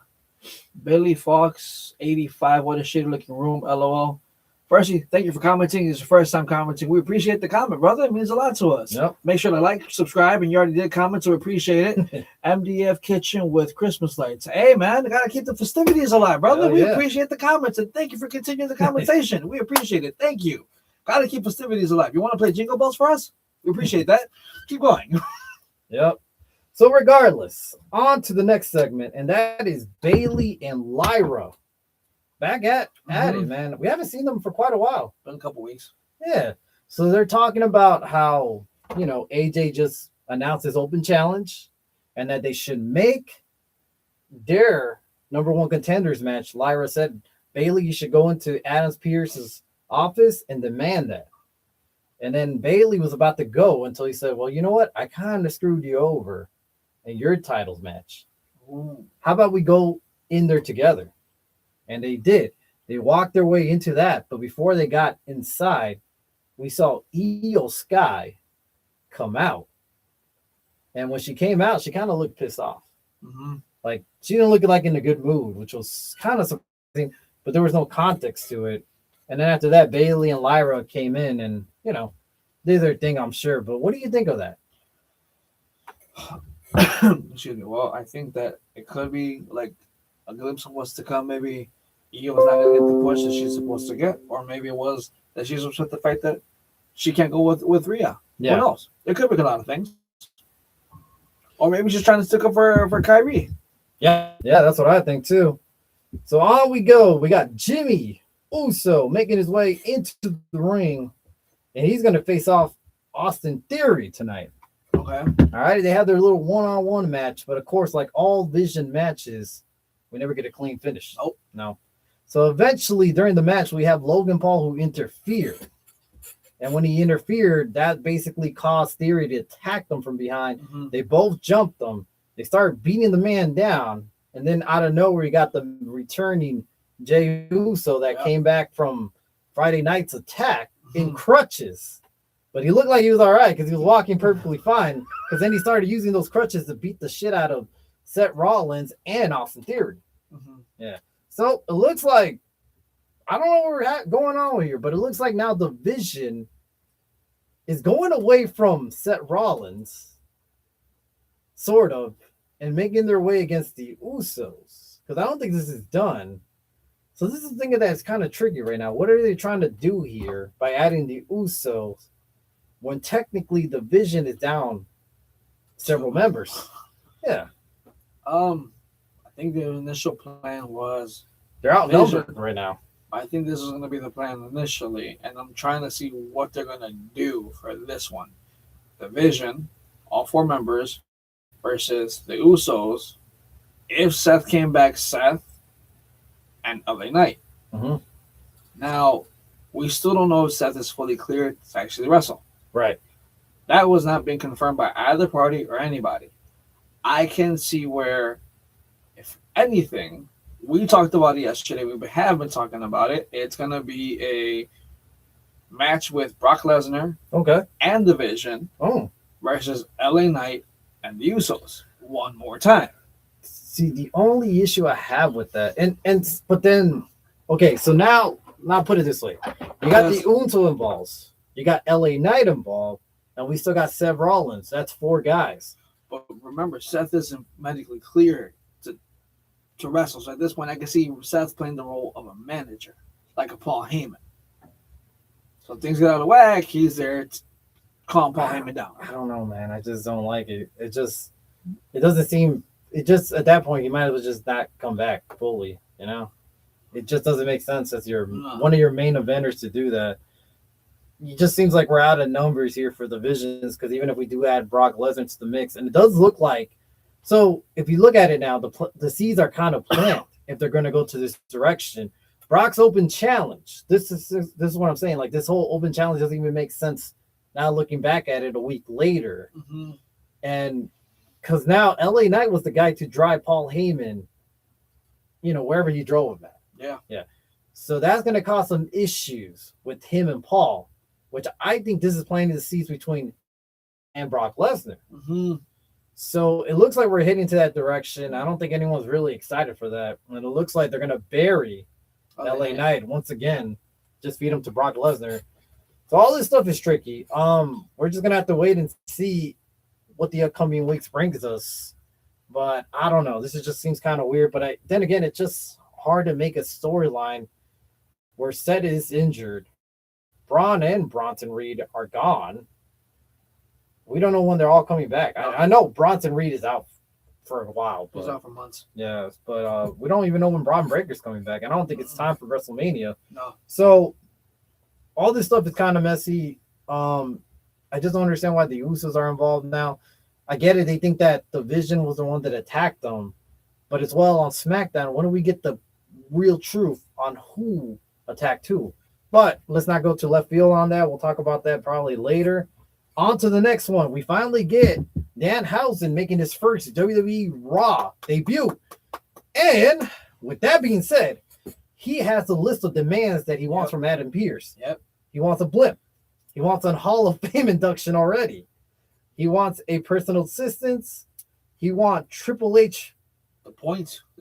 Billy Fox 85, what a shitty looking room, LOL. Firstly, thank you for commenting. It's your first time commenting. We appreciate the comment, brother. It means a lot to us. Yep. Make sure to like, subscribe, and you already did comment, so we appreciate it. MDF Kitchen with Christmas lights. Hey, man, I got to keep the festivities alive, brother. We appreciate the comments, and thank you for continuing the conversation. We appreciate it. Thank you. Got to keep festivities alive. You want to play Jingle Bells for us? We appreciate that. Keep going. Yep. So regardless, on to the next segment, and that is Bailey and Lyra. Back at it, man. We haven't seen them for quite a while. Been a couple weeks. Yeah. So they're talking about how, AJ just announced his open challenge and that they should make their number one contenders match. Lyra said, Bailey, you should go into Adam Pearce's office and demand that. And then Bailey was about to go until he said, well, you know what? I kind of screwed you over in your titles match. Ooh. How about we go in there together? And they did. They walked their way into that. But before they got inside, we saw Io Sky come out. And when she came out, she kind of looked pissed off. Mm-hmm. Like, she didn't look like in a good mood, which was kind of surprising, but there was no context to it. And then after that, Bailey and Lyra came in and, did their thing, I'm sure. But what do you think of that? Excuse me. Well, I think that it could be like a glimpse of what's to come. Maybe Io was not going to get the push that she's supposed to get, or maybe it was that she's upset the fact that she can't go with Rhea. Yeah. Who knows? It could be a lot of things. Or maybe she's trying to stick up for Kyrie. Yeah, that's what I think too. So on we go. We got Jimmy Uso making his way into the ring. and he's going to face off Austin Theory tonight. Okay. All right. They have their little one-on-one match, but of course, like all Vision matches, we never get a clean finish. Nope. No. So eventually, during the match, we have Logan Paul who interfered. And when he interfered, that basically caused Theory to attack them from behind. Mm-hmm. They both jumped them. They started beating the man down. And then out of nowhere, you got the returning Jey Uso that came back from Friday night's attack in crutches. But he looked like he was all right because he was walking perfectly fine. Because then he started using those crutches to beat the shit out of Seth Rollins and Austin Theory. Mm-hmm. Yeah. So it looks like, I don't know what we're going on here, but it looks like now the Vision is going away from Seth Rollins, sort of, and making their way against the Usos. Because I don't think this is done. So this is the thing that's kind of tricky right now. What are they trying to do here by adding the Usos when technically the Vision is down several members? Yeah. I think the initial plan was they're outnumbered right now. I think this is going to be the plan initially, and I'm trying to see what they're going to do for this one. The Vision, all 4 members, versus the Usos. If Seth came back, Seth and LA Knight. Mm-hmm. Now, we still don't know if Seth is fully cleared to actually wrestle. Right. That was not being confirmed by either party or anybody. I can see where, if anything, we talked about it yesterday. We have been talking about it. It's going to be a match with Brock Lesnar and the Vision versus LA Knight and the Usos one more time. See, the only issue I have with that, but then, okay, so now put it this way. You got the Uso involved. You got LA Knight involved, and we still got Seth Rollins. That's 4 guys. But remember, Seth isn't medically cleared to wrestle. So at this point, I can see Seth playing the role of a manager, like a Paul Heyman. So things get out of whack, he's there to calm Paul Heyman down. I don't know, man. I just don't like it. It doesn't seem, at that point, you might as well just not come back fully, you know? It just doesn't make sense as one of your main eventers to do that. It just seems like we're out of numbers here for the Visions, because even if we do add Brock Lesnar to the mix, and it does look like, so if you look at it now, the seeds are kind of planted if they're going to go to this direction. Brock's open challenge. This is what I'm saying. Like, this whole open challenge doesn't even make sense now looking back at it a week later. Mm-hmm. And because now LA Knight was the guy to drive Paul Heyman, wherever he drove him at. Yeah. So that's going to cause some issues with him and Paul, which I think this is planting the seeds between and Brock Lesnar. Mm-hmm. So it looks like we're heading to that direction. I don't think anyone's really excited for that. And it looks like they're going to bury LA Knight once again, just feed him to Brock Lesnar. So all this stuff is tricky. We're just going to have to wait and see what the upcoming weeks brings us. But I don't know. This just seems kind of weird. But then again, it's just hard to make a storyline where Seth is injured. Braun and Bronson Reed are gone. We don't know when they're all coming back. I know Bronson Reed is out for a while. He's out for months. Yeah, but we don't even know when Braun Breaker's coming back. I don't think it's time for WrestleMania. No. So all this stuff is kind of messy. I just don't understand why the Usos are involved now. I get it. They think that the Vision was the one that attacked them. But as well on SmackDown, when do we get the real truth on who attacked who? But let's not go to left field on that. We'll talk about that probably later. On to the next one. We finally get Danhausen making his first WWE Raw debut. And with that being said, he has a list of demands that he wants from Adam Pearce. Yep. He wants a blimp. He wants a Hall of Fame induction already. He wants a personal assistance. He wants Triple H. The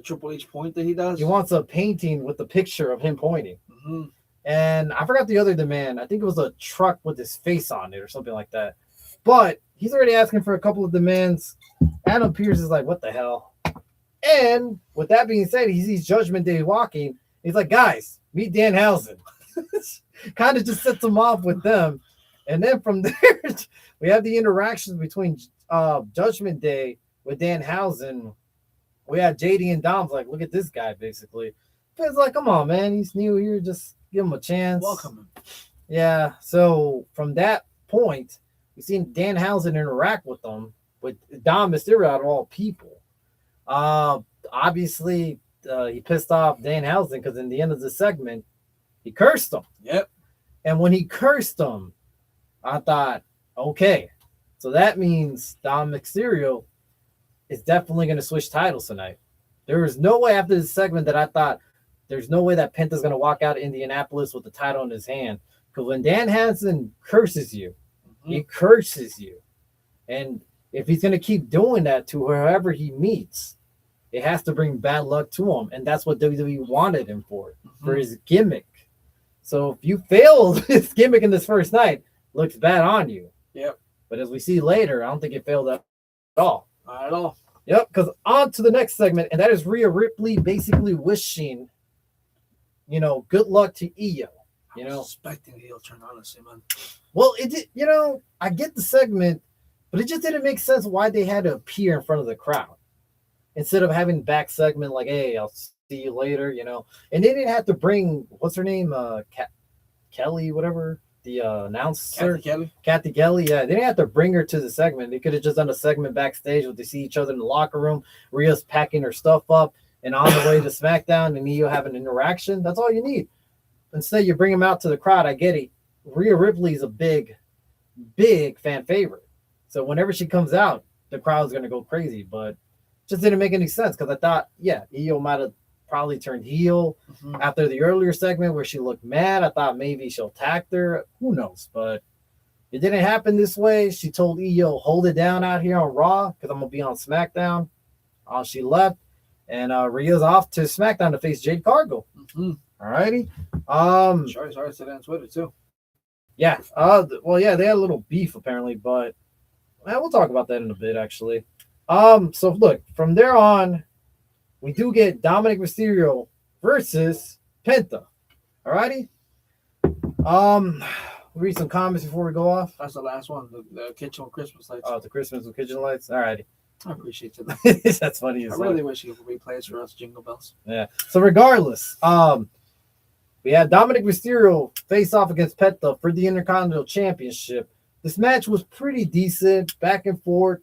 Triple H point that he does. He wants a painting with the picture of him pointing. Mm-hmm. And I forgot the other demand. I think it was a truck with his face on it or something like that. But he's already asking for a couple of demands. Adam Pearce is like, what the hell? And with that being said, he sees Judgment Day walking. He's like, guys, meet Danhausen. Kind of just sets him off with them. And then from there, we have the interactions between Judgment Day with Danhausen. We have JD and Dom's like, look at this guy, basically. It's like, come on, man. He's new here. Just give him a chance. Welcome him. Yeah. So from that point, we've seen Danhausen interact with them, with Dom Mysterio out of all people. Uh, Obviously, he pissed off Danhausen because in the end of the segment, he cursed him. Yep. And when he cursed him, I thought, okay, so that means Dom Mysterio is definitely going to switch titles tonight. There was no way after this segment that I thought there's no way that Penta's going to walk out of Indianapolis with the title in his hand. Because when Dan Hansen curses you, he curses you. And if he's going to keep doing that to whoever he meets, it has to bring bad luck to him. And that's what WWE wanted him for his gimmick. So if you fail his gimmick in this first night, looks bad on you. Yep. But as we see later, I don't think it failed at all. Not at all. Yep, because on to the next segment, and that is Rhea Ripley basically wishing, good luck to Io. I was expecting heel turn, honestly, man. Well, it did, I get the segment, but it just didn't make sense why they had to appear in front of the crowd instead of having back segment like, hey, I'll see you later, And they didn't have to bring, what's her name? Kelly, whatever. The announcer, Kathy Kelly. Yeah, they didn't have to bring her to the segment. They could have just done a segment backstage where they see each other in the locker room. Rhea's packing her stuff up, and on the way to SmackDown, and Io have an interaction. That's all you need. Instead, you bring him out to the crowd. I get it. Rhea Ripley is a big fan favorite. So whenever she comes out, the crowd's gonna go crazy. But it just didn't make any sense because I thought, Io might have probably turned heel after the earlier segment where she looked mad. I thought maybe she'll attack her. Who knows? But it didn't happen this way. She told Io, hold it down out here on Raw because I'm going to be on SmackDown. She left. And Rhea's off to SmackDown to face Jade Cargill. All righty. Sorry, said that on Twitter too. Yeah. Well, yeah, they had a little beef apparently, but we'll talk about that in a bit, actually. So look, from there on, we do get Dominic Mysterio versus Penta. Alrighty. Read some comments before we go off. That's the last one. The kitchen Christmas lights. Oh, the Christmas with kitchen lights. Alrighty. I appreciate that. That's funny. I really wish you could replay it for us, Jingle Bells. Yeah. So regardless, we had Dominic Mysterio face off against Penta for the Intercontinental Championship. This match was pretty decent, back and forth.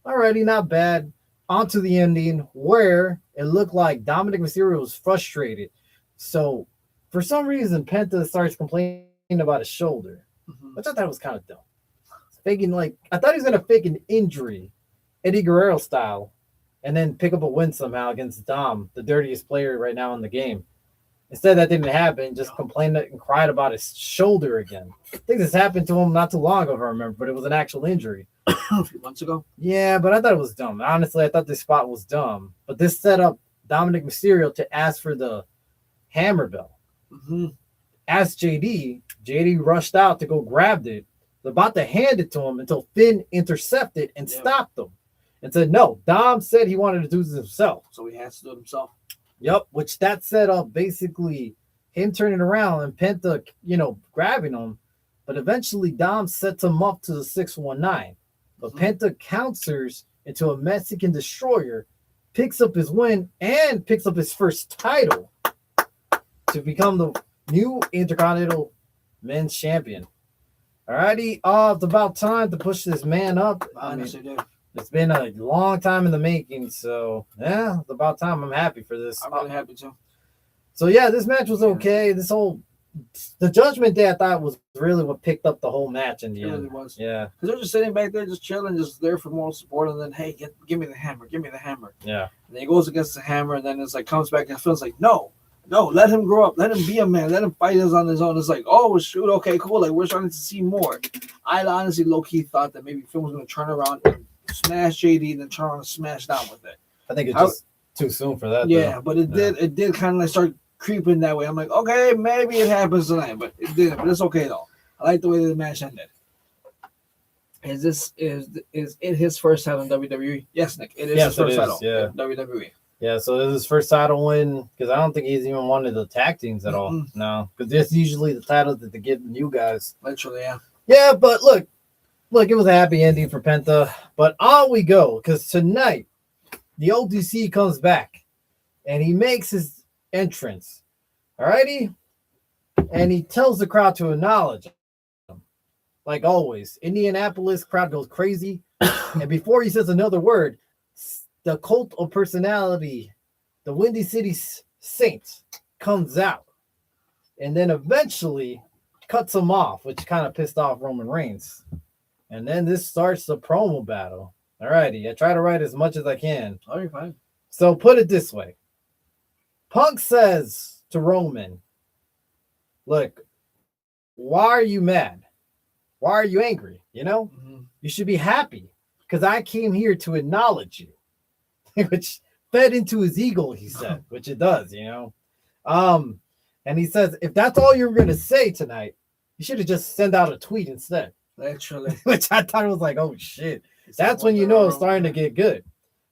Alrighty, not bad. On to the ending where it looked like Dominic Mysterio was frustrated. So for some reason, Penta starts complaining about his shoulder, which I thought was kind of dumb. I thought he was going to fake an injury, Eddie Guerrero style, and then pick up a win somehow against Dom, the dirtiest player right now in the game. Instead, that didn't happen. Just complained and cried about his shoulder again. I think this happened to him not too long ago, if I remember, but it was an actual injury. A few months ago. Yeah, but I thought it was dumb. Honestly, I thought this spot was dumb. But this set up Dominic Mysterio to ask for the hammer bell. Asked JD. JD rushed out to go grab it. Was about to hand it to him until Finn intercepted and stopped him. And said, no, Dom said he wanted to do this himself. So he has to do it himself. Yep, which that set up basically him turning around and Penta, grabbing him. But eventually Dom sets him up to the 619. But Penta counters into a Mexican destroyer, picks up his win, and picks up his first title to become the new Intercontinental Men's Champion. Alrighty, it's about time to push this man up. It's been a long time in the making, so yeah, it's about time. I'm happy for this. I'm really happy too. So yeah, this match was okay. The Judgment Day I thought was really what picked up the whole match in the end. It really was. Yeah. Because they're just sitting back there, just chilling, just there for moral support, and then hey, give me the hammer, give me the hammer. Yeah. And then he goes against the hammer, and then it's like comes back and feels like no, let him grow up, let him be a man, let him fight us on his own. It's like, oh shoot, okay, cool. Like we're starting to see more. I honestly low key thought that maybe Finn was gonna turn around and smash JD and then turn around and smash down with it. I think it's just too soon for that. Yeah, though. but it did kind of like start creeping that way. I'm like, okay, maybe it happens tonight, but it didn't. But it's okay though. I like the way the match ended. Is it his first title in WWE? Yes, Nick. It is his first title in WWE. Yeah, so this is his first title win because I don't think he's even one of the tag teams at all. No, because that's usually the title that they give new guys. Literally, yeah. Yeah, but look, it was a happy ending for Penta. But on we go because tonight the ODC comes back and he makes his entrance. Alrighty, and he tells the crowd to acknowledge him. Like always, Indianapolis crowd goes crazy, and before he says another word, the cult of personality, the Windy City Saints, comes out, and then eventually cuts him off, which kind of pissed off Roman Reigns. And then this starts the promo battle. Alrighty, I try to write as much as I can. Oh, you're fine. So put it this way. Punk says to Roman, look, why are you mad? Why are you angry? You know, you should be happy because I came here to acknowledge you, which fed into his ego, he said, which it does, you know. And he says, if that's all you're going to say tonight, you should have just sent out a tweet instead. Literally. Which I thought was like, oh shit. That's when you know it's starting to get good.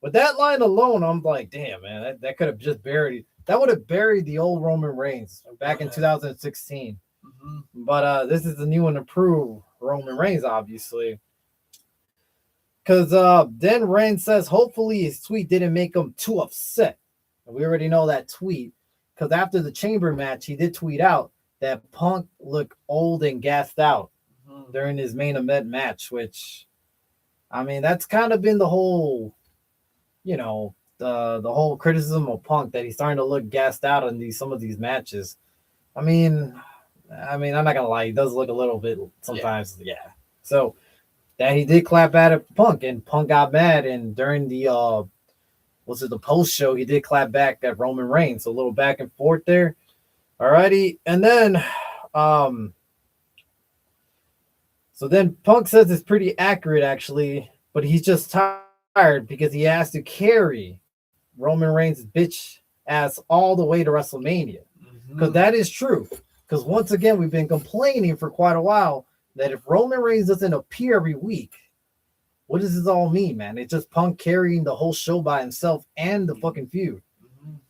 With that line alone, I'm like, damn, man, that could have just buried. That would have buried the old Roman Reigns back in 2016. But this is the new and improved Roman Reigns, obviously. Because then Reigns says, hopefully his tweet didn't make him too upset. And we already know that tweet. Because after the Chamber match, he did tweet out that Punk looked old and gassed out during his main event match, which, I mean, that's kind of been the whole, you know, the whole criticism of Punk, that he's starting to look gassed out in some of these matches. I mean, I'm not gonna lie, he does look a little bit sometimes, yeah. So that he did clap at Punk, and Punk got mad, and during the the post show, he did clap back at Roman Reigns, so a little back and forth there. Alrighty, and then so then Punk says it's pretty accurate actually, but he's just tired because he has to carry Roman Reigns' bitch ass all the way to WrestleMania. Because that is true. Because once again, we've been complaining for quite a while that if Roman Reigns doesn't appear every week, what does this all mean, man? It's just Punk carrying the whole show by himself and the fucking feud.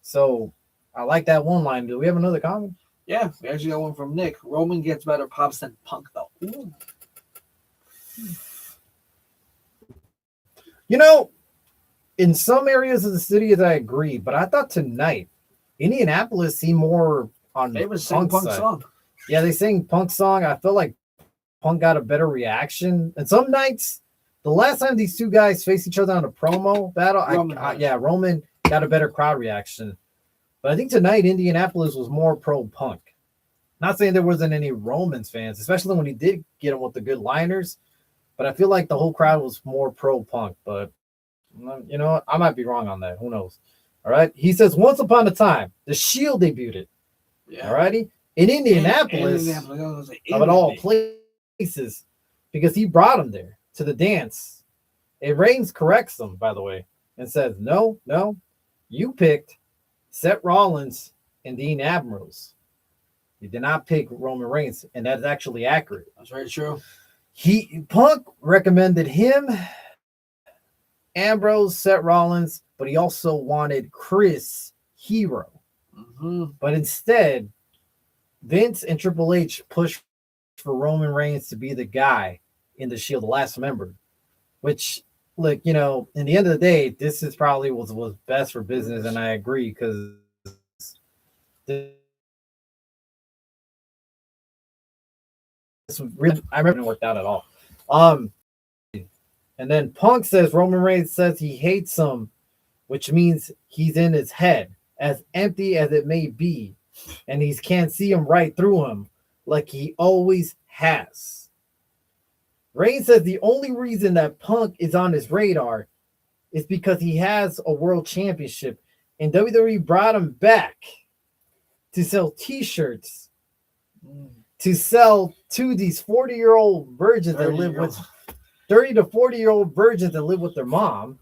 So I like that one line. Do we have another comment? Yeah, we actually got one from Nick. Roman gets better pops than Punk, though. Ooh. You know, in some areas of the city, I agree, but I thought tonight Indianapolis seemed more on they were singing Punk's song. Yeah, they sang Punk's song. I feel like Punk got a better reaction. And some nights, the last time these two guys faced each other on a promo battle, Roman got a better crowd reaction. But I think tonight Indianapolis was more pro Punk. Not saying there wasn't any Romans fans, especially when he did get him with the good liners. But I feel like the whole crowd was more pro Punk. But, you know what? I might be wrong on that. Who knows? All right. He says, once upon a time, the Shield debuted. Yeah. All righty. In Indianapolis, of all places, because he brought him there to the dance. And Reigns corrects him, by the way, and says, no, you picked Seth Rollins and Dean Ambrose. You did not pick Roman Reigns, and that's actually accurate. That's very true. Punk recommended him, Ambrose, Seth Rollins, but he also wanted Chris Hero. But instead, Vince and Triple H pushed for Roman Reigns to be the guy in the Shield, the last member. Which, look, you know, in the end of the day, this is probably was best for business, and I agree because I remember it didn't work out at all. And then Punk says Roman Reigns says he hates him, which means he's in his head, as empty as it may be, and he can't see him right through him like he always has. Reigns says the only reason that Punk is on his radar is because he has a world championship, and WWE brought him back to sell t-shirts, to sell to these 40-year-old virgins that live with 30 to 40-year-old virgins that live with their mom,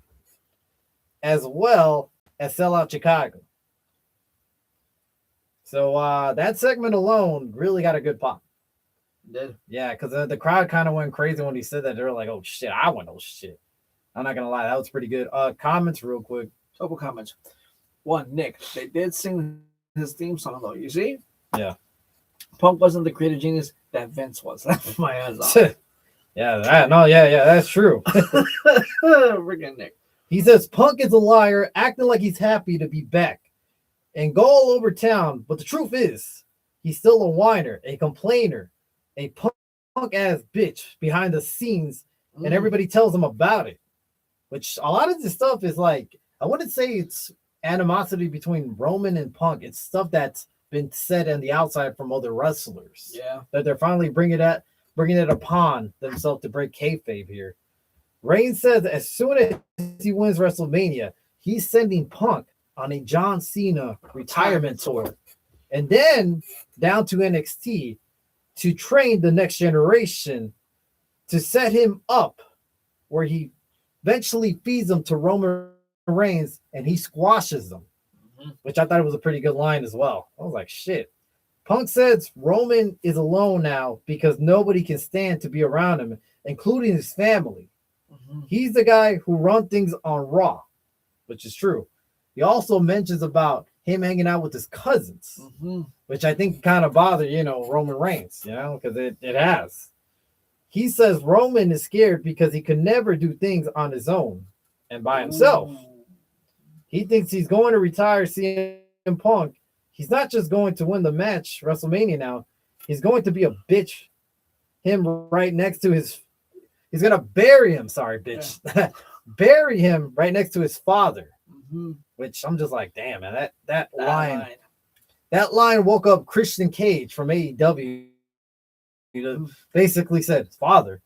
as well as sell out Chicago. So that segment alone really got a good pop. Did? Yeah, because the crowd kind of went crazy when he said that. They were like, oh shit, I want no shit. I'm not gonna lie, that was pretty good. Comments real quick. Couple comments. One, Nick, they did sing his theme song though. You see? Yeah. Punk wasn't the creative genius that Vince was. That's my ass off. Yeah, that's true. Freaking Nick. He says Punk is a liar, acting like he's happy to be back and go all over town. But the truth is, He's still a whiner, a complainer, a punk ass bitch behind the scenes, and everybody tells him about it. Which a lot of this stuff is like, I wouldn't say it's animosity between Roman and Punk. It's stuff that's been said on the outside from other wrestlers. Yeah. That they're finally bringing it upon themselves to break kayfabe here. Reigns says as soon as he wins WrestleMania, he's sending Punk on a John Cena retirement tour. And then down to NXT to train the next generation to set him up where he eventually feeds them to Roman Reigns and he squashes them, which I thought was a pretty good line as well. I was like, shit. Punk says Roman is alone now because nobody can stand to be around him, including his family. He's the guy who runs things on Raw, which is true. He also mentions about him hanging out with his cousins, which I think kind of bothered, Roman Reigns, because it has. He says Roman is scared because he could never do things on his own and by himself. He thinks he's going to retire CM Punk. He's not just going to win the match, WrestleMania now. He's going to be a bitch. Him right next to his... He's going to bury him. Sorry, bitch. Yeah. Bury him right next to his father. Which I'm just like, damn, man. That line woke up Christian Cage from AEW. Basically said, father.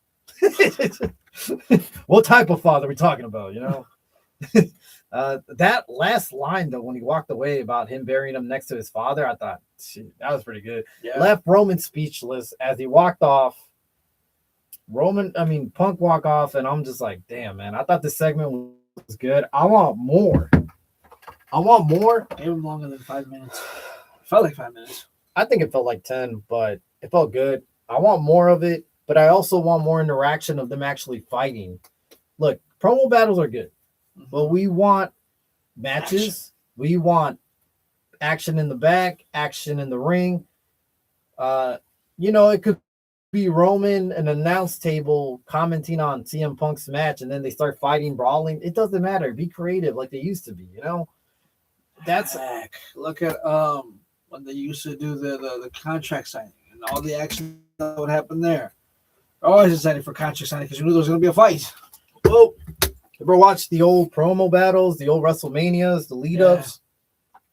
What type of father are we talking about, That last line, though, when he walked away about him burying him next to his father, I thought, that was pretty good. Yeah. Left Roman speechless as he walked off. Punk walk off, and I'm just like, damn, man. I thought this segment was good. I want more. Gave him longer than 5 minutes. It felt like 5 minutes. I think it felt like 10, but it felt good. I want more of it, but I also want more interaction of them actually fighting. Look, promo battles are good, but we want matches. Action. We want action in the back, action in the ring. It could be Roman, an announce table commenting on CM Punk's match, and then they start fighting, brawling. It doesn't matter. Be creative like they used to be, That's look at when they used to do the contract signing and all the action that would happen there. Always excited for contract signing because you knew there was going to be a fight. Well, ever watch the old promo battles, the old WrestleManias, the lead ups?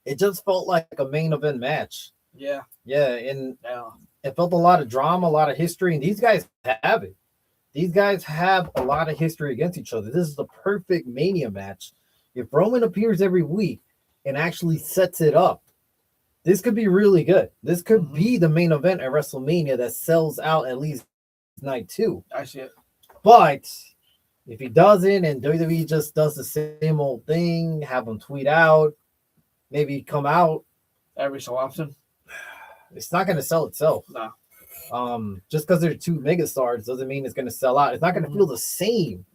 Yeah. It just felt like a main event match. Yeah. Yeah, and it felt a lot of drama, a lot of history, and these guys have it. These guys have a lot of history against each other. This is the perfect Mania match. If Roman appears every week and actually sets it up, this could be really good. This could be the main event at WrestleMania that sells out at least night 2. I see it. But if he doesn't and WWE just does the same old thing, have him tweet out, maybe come out every so often, it's not going to sell itself. No. Just because they're 2 megastars doesn't mean it's going to sell out. It's not going to feel the same.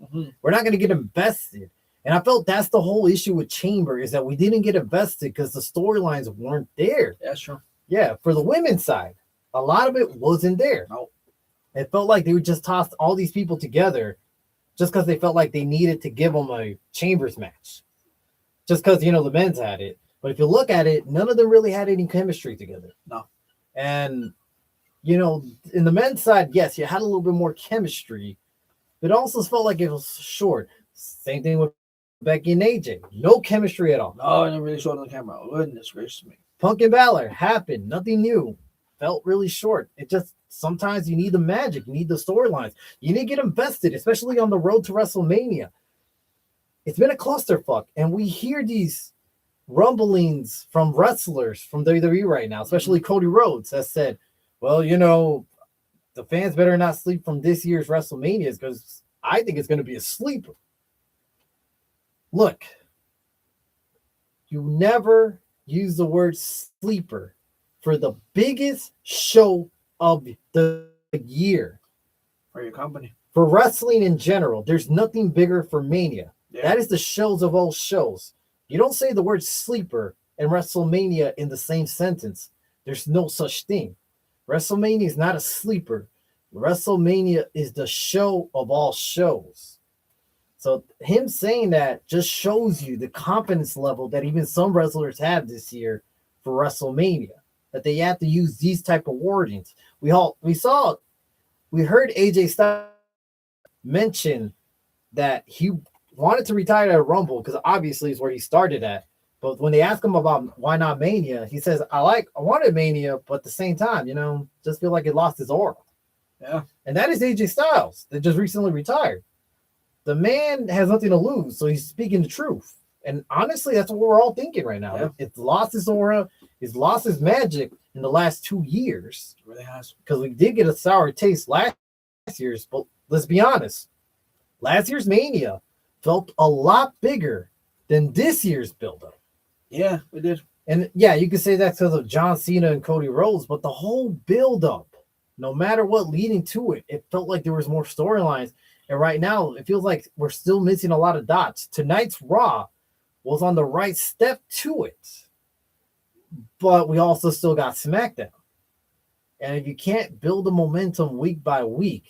We're not going to get invested. And I felt that's the whole issue with Chamber is that we didn't get invested because the storylines weren't there. That's true. Yeah, for the women's side, a lot of it wasn't there. No. It felt like they would just toss all these people together just because they felt like they needed to give them a Chambers match. Just because, the men's had it. But if you look at it, none of them really had any chemistry together. No. And, in the men's side, yes, you had a little bit more chemistry, but it also felt like it was short. Same thing with Becky and AJ. No chemistry at all. No, and it really showed on the camera. Goodness gracious me. Punk and Balor happened. Nothing new. Felt really short. It just, sometimes you need the magic. You need the storylines. You need to get invested, especially on the road to WrestleMania. It's been a clusterfuck, and we hear these rumblings from wrestlers from WWE right now, especially Cody Rhodes, that said, well, the fans better not sleep from this year's WrestleManias because I think it's going to be a sleeper. Look, you never use the word sleeper for the biggest show of the year. For your company. For wrestling in general, there's nothing bigger for Mania. Yeah. That is the shows of all shows. You don't say the word sleeper and WrestleMania in the same sentence. There's no such thing. WrestleMania is not a sleeper. WrestleMania is the show of all shows. So him saying that just shows you the confidence level that even some wrestlers have this year for WrestleMania. that they have to use these type of wordings. We heard AJ Styles mention that he wanted to retire at Rumble because obviously is where he started at. But when they ask him about why not Mania, he says, I wanted Mania, but at the same time, just feel like it lost his aura. Yeah. And that is AJ Styles that just recently retired. The man has nothing to lose, so he's speaking the truth. And honestly, that's what we're all thinking right now. Yeah. It's lost his aura. He's lost his magic in the last 2 years. It really has. Because we did get a sour taste last year's, but let's be honest. Last year's Mania felt a lot bigger than this year's build-up. Yeah, it did. And yeah, you can say that because of John Cena and Cody Rhodes, but the whole build-up, no matter what leading to it, it felt like there was more storylines. And right now, it feels like we're still missing a lot of dots. Tonight's Raw was on the right step to it, but we also still got SmackDown. And if you can't build the momentum week by week,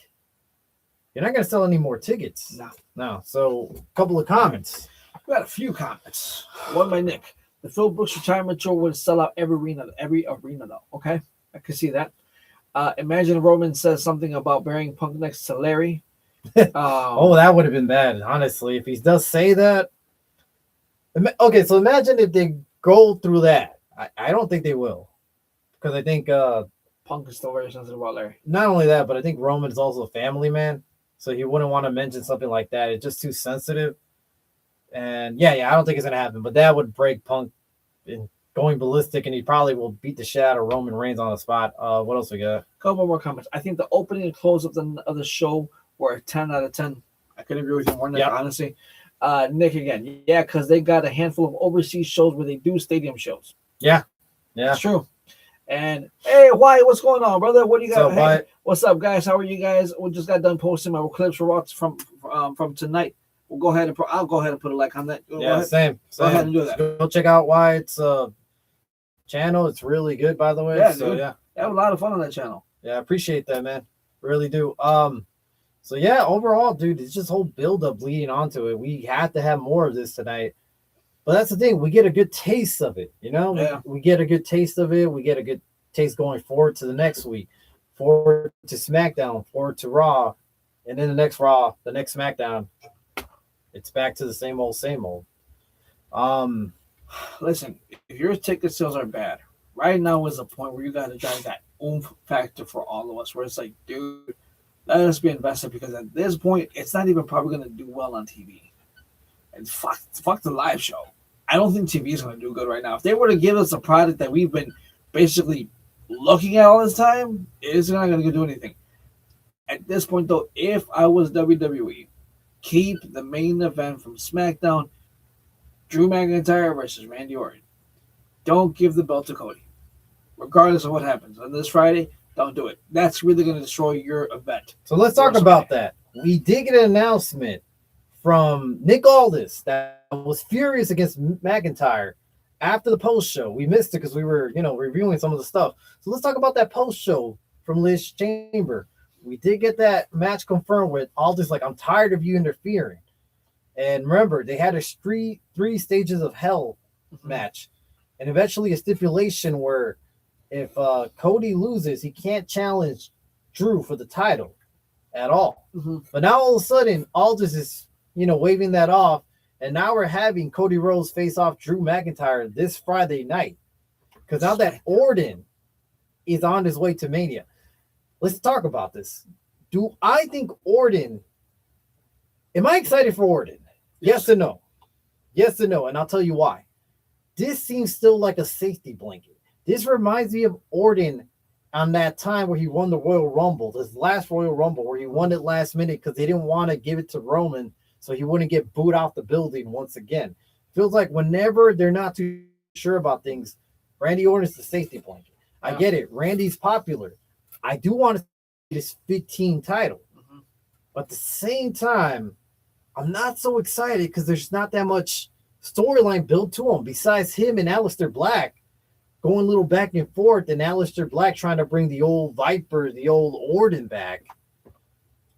you're not going to sell any more tickets. No. So, a couple of comments. We got a few comments. One by Nick. The Phil Brooks retirement tour would sell out every arena, though. Okay, I can see that. Imagine Roman says something about burying Punk next to Larry. That would have been bad, honestly. If he does say that. Okay, so imagine if they go through that. I don't think they will. Because I think Punk is still very sensitive about Larry. Not only that, but I think Roman is also a family man. So he wouldn't want to mention something like that. It's just too sensitive. And yeah, I don't think it's going to happen. But that would break Punk in going ballistic, and he probably will beat the shit out of Roman Reigns on the spot. What else we got? A couple more comments. I think the opening and close of the show were a 10 out of 10. I could agree with you more than that, honestly. Nick again. Yeah, because they got a handful of overseas shows where they do stadium shows. Yeah. It's true. And hey, Wyatt, what's going on, brother? What do you got? Hey, what's up, guys? How are you guys? We just got done posting my clips for from tonight. I'll go ahead and put a like on that. Same. Go ahead and do that. Go check out Wyatt's channel. It's really good, by the way. Yeah, dude. I have a lot of fun on that channel. Yeah, I appreciate that, man. Really do. So yeah, overall, dude, it's just whole build up leading onto it. We had to have more of this tonight. But that's the thing. We get a good taste of it, Yeah. We get a good taste of it. We get a good taste going forward to the next week, forward to SmackDown, forward to Raw, and then the next Raw, the next SmackDown. It's back to the same old, same old. Listen, if your ticket sales are bad, right now is the point where you got to drive that oomph factor for all of us, where it's like, dude, let us be invested, because at this point, it's not even probably going to do well on TV. And fuck the live show. I don't think TV is going to do good right now. If they were to give us a product that we've been basically looking at all this time, it's not going to do anything. At this point, though, if I was WWE, keep the main event from SmackDown, Drew McIntyre versus Randy Orton. Don't give the belt to Cody. Regardless of what happens. On this Friday, don't do it. That's really going to destroy your event. So let's talk about that. We did get an announcement from Nick Aldis that was furious against McIntyre after the post show. We missed it because we were, reviewing some of the stuff. So let's talk about that post show from Elimination Chamber. We did get that match confirmed with Aldis like, I'm tired of you interfering. And remember, they had a three stages of hell match, and eventually a stipulation where if Cody loses, he can't challenge Drew for the title at all. But now all of a sudden, Aldis is, waving that off, and now we're having Cody Rhodes face off Drew McIntyre this Friday night, because now that Orton is on his way to Mania. Let's talk about this. Do I think Orton? Am I excited for Orton? Yes and no. Yes and no, and I'll tell you why. This seems still like a safety blanket. This reminds me of Orton on that time where he won the Royal Rumble, this last Royal Rumble, where he won it last minute because they didn't want to give it to Roman so he wouldn't get booed out the building once again. Feels like whenever they're not too sure about things, Randy Orton is the safety blanket. I get it. Randy's popular. I do want to see this 15 title. But at the same time, I'm not so excited because there's not that much storyline built to him besides him and Aleister Black going a little back and forth, and Aleister Black trying to bring the old Viper, the old Orton back.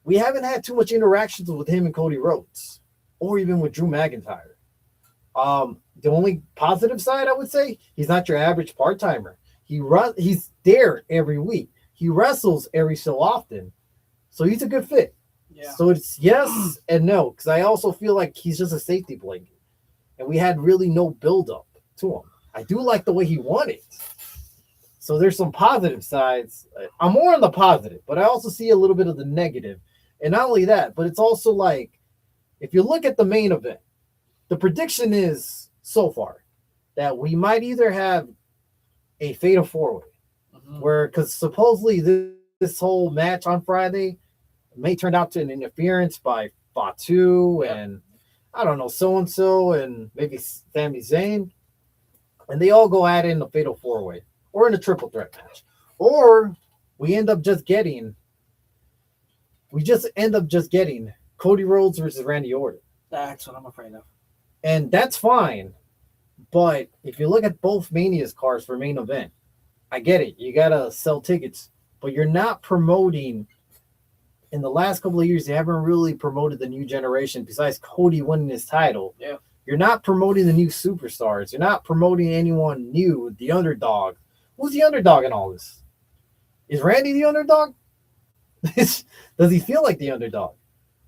We haven't had too much interactions with him and Cody Rhodes, or even with Drew McIntyre. The only positive side, I would say, he's not your average part-timer. He's there every week. He wrestles every so often, so he's a good fit. Yeah. So it's yes and no, because I also feel like he's just a safety blanket, and we had really no build up to him. I do like the way he won it. So there's some positive sides. I'm more on the positive, but I also see a little bit of the negative. And not only that, but it's also like, if you look at the main event, the prediction is so far that we might either have a fatal four-way, where, because supposedly this whole match on Friday may turn out to an interference by Fatu and I don't know, so-and-so and maybe Sami Zayn. And they all go at it in a fatal four-way or in a triple threat match. Or we end up just getting Cody Rhodes versus Randy Orton. That's what I'm afraid of. And that's fine. But if you look at both Mania's cards for main event, I get it. You got to sell tickets. But you're not promoting. In the last couple of years, they haven't really promoted the new generation besides Cody winning his title. Yeah. You're not promoting the new superstars. You're not promoting anyone new, the underdog. Who's the underdog in all this? Is Randy the underdog? Does he feel like the underdog?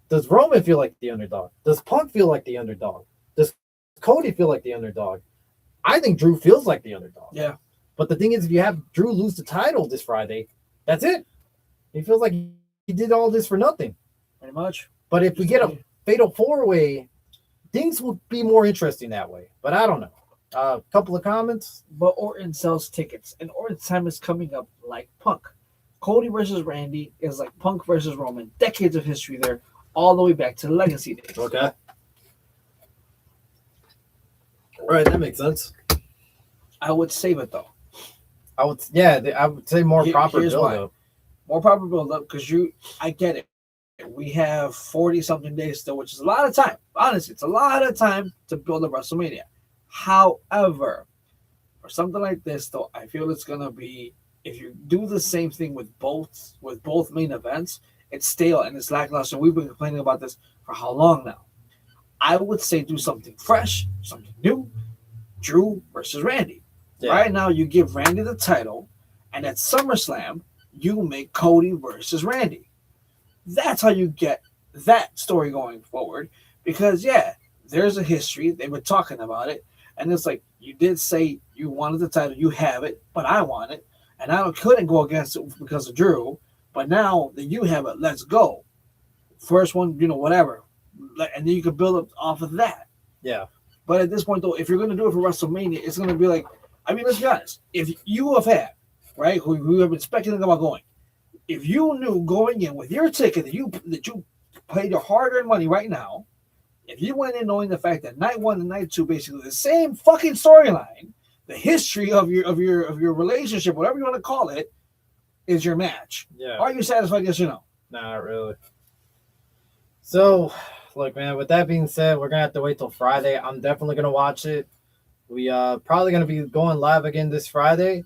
Does Roman feel like the underdog? Does Punk feel like the underdog? Does Cody feel like the underdog? I think Drew feels like the underdog. Yeah. But the thing is, if you have Drew lose the title this Friday, that's it. He feels like he did all this for nothing. Pretty much. But if we get a fatal four-way, things will be more interesting that way. But I don't know. A couple of comments. But Orton sells tickets, and Orton's time is coming up like Punk. Cody versus Randy is like Punk versus Roman. Decades of history there, all the way back to the Legacy days. Okay. All right, that makes sense. I would save it though. I would say more proper build-up. More proper build-up because I get it. We have 40-something days still, which is a lot of time. Honestly, it's a lot of time to build up WrestleMania. However, for something like this, though, I feel it's gonna be, if you do the same thing with both main events, it's stale and it's lackluster. We've been complaining about this for how long now? I would say do something fresh, something new. Drew versus Randy. Yeah. Right now, you give Randy the title, and at SummerSlam, you make Cody versus Randy. That's how you get that story going forward. Because, there's a history. They've been talking about it. And it's like, you did say you wanted the title. You have it, but I want it. And I couldn't go against it because of Drew. But now that you have it, let's go. First one, whatever. And then you can build up off of that. Yeah. But at this point, though, if you're going to do it for WrestleMania, it's going to be like, let's be honest. If you have had, right, who have been speculating about going, if you knew going in with your ticket that you paid your hard-earned money right now, if you went in knowing the fact that night one and night two basically the same fucking storyline, the history of your relationship, whatever you want to call it, is your match. Yeah. Are you satisfied? Yes or no? Not really. So, look, man. With that being said, we're gonna have to wait till Friday. I'm definitely gonna watch it. We probably gonna be going live again this Friday.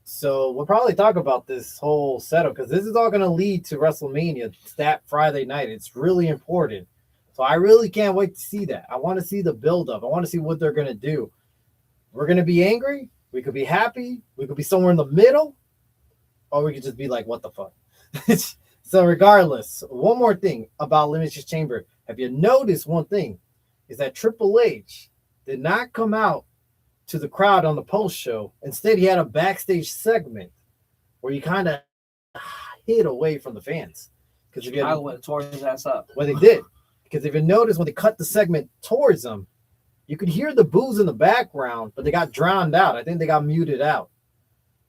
So we'll probably talk about this whole setup because this is all going to lead to WrestleMania that Friday night. It's really important. So I really can't wait to see that. I want to see the build-up. I want to see what they're going to do. We're going to be angry. We could be happy. We could be somewhere in the middle. Or we could just be like, what the fuck? So regardless, one more thing about Elimination Chamber. Have you noticed one thing? Is that Triple H did not come out to the crowd on the post show. Instead, he had a backstage segment where he kind of hid away from the fans. Because I went towards his ass up. Well, they did. Because if you notice, when they cut the segment towards him, you could hear the boos in the background, but they got drowned out. I think they got muted out.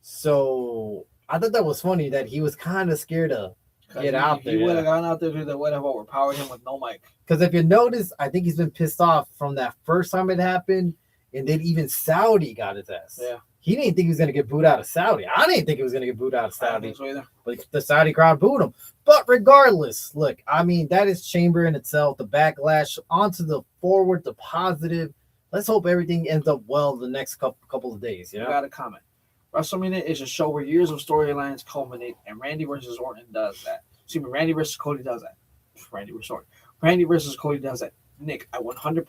So I thought that was funny that he was kind of scared to get out there. He would have gone out there that would have overpowered him with no mic. Because if you notice, I think he's been pissed off from that first time it happened. And then even Saudi got his ass. Yeah. He didn't think he was going to get booed out of Saudi. I didn't think he was going to get booed out of Saudi. I don't think so either. But the Saudi crowd booed him. But regardless, look, that is Chamber in itself. The backlash onto the forward, the positive. Let's hope everything ends up well the next couple of days. You know? Got a comment. WrestleMania is a show where years of storylines culminate, and Randy versus Orton does that. Excuse me, Randy versus Cody does that. Randy versus Cody does that. Nick, I 100%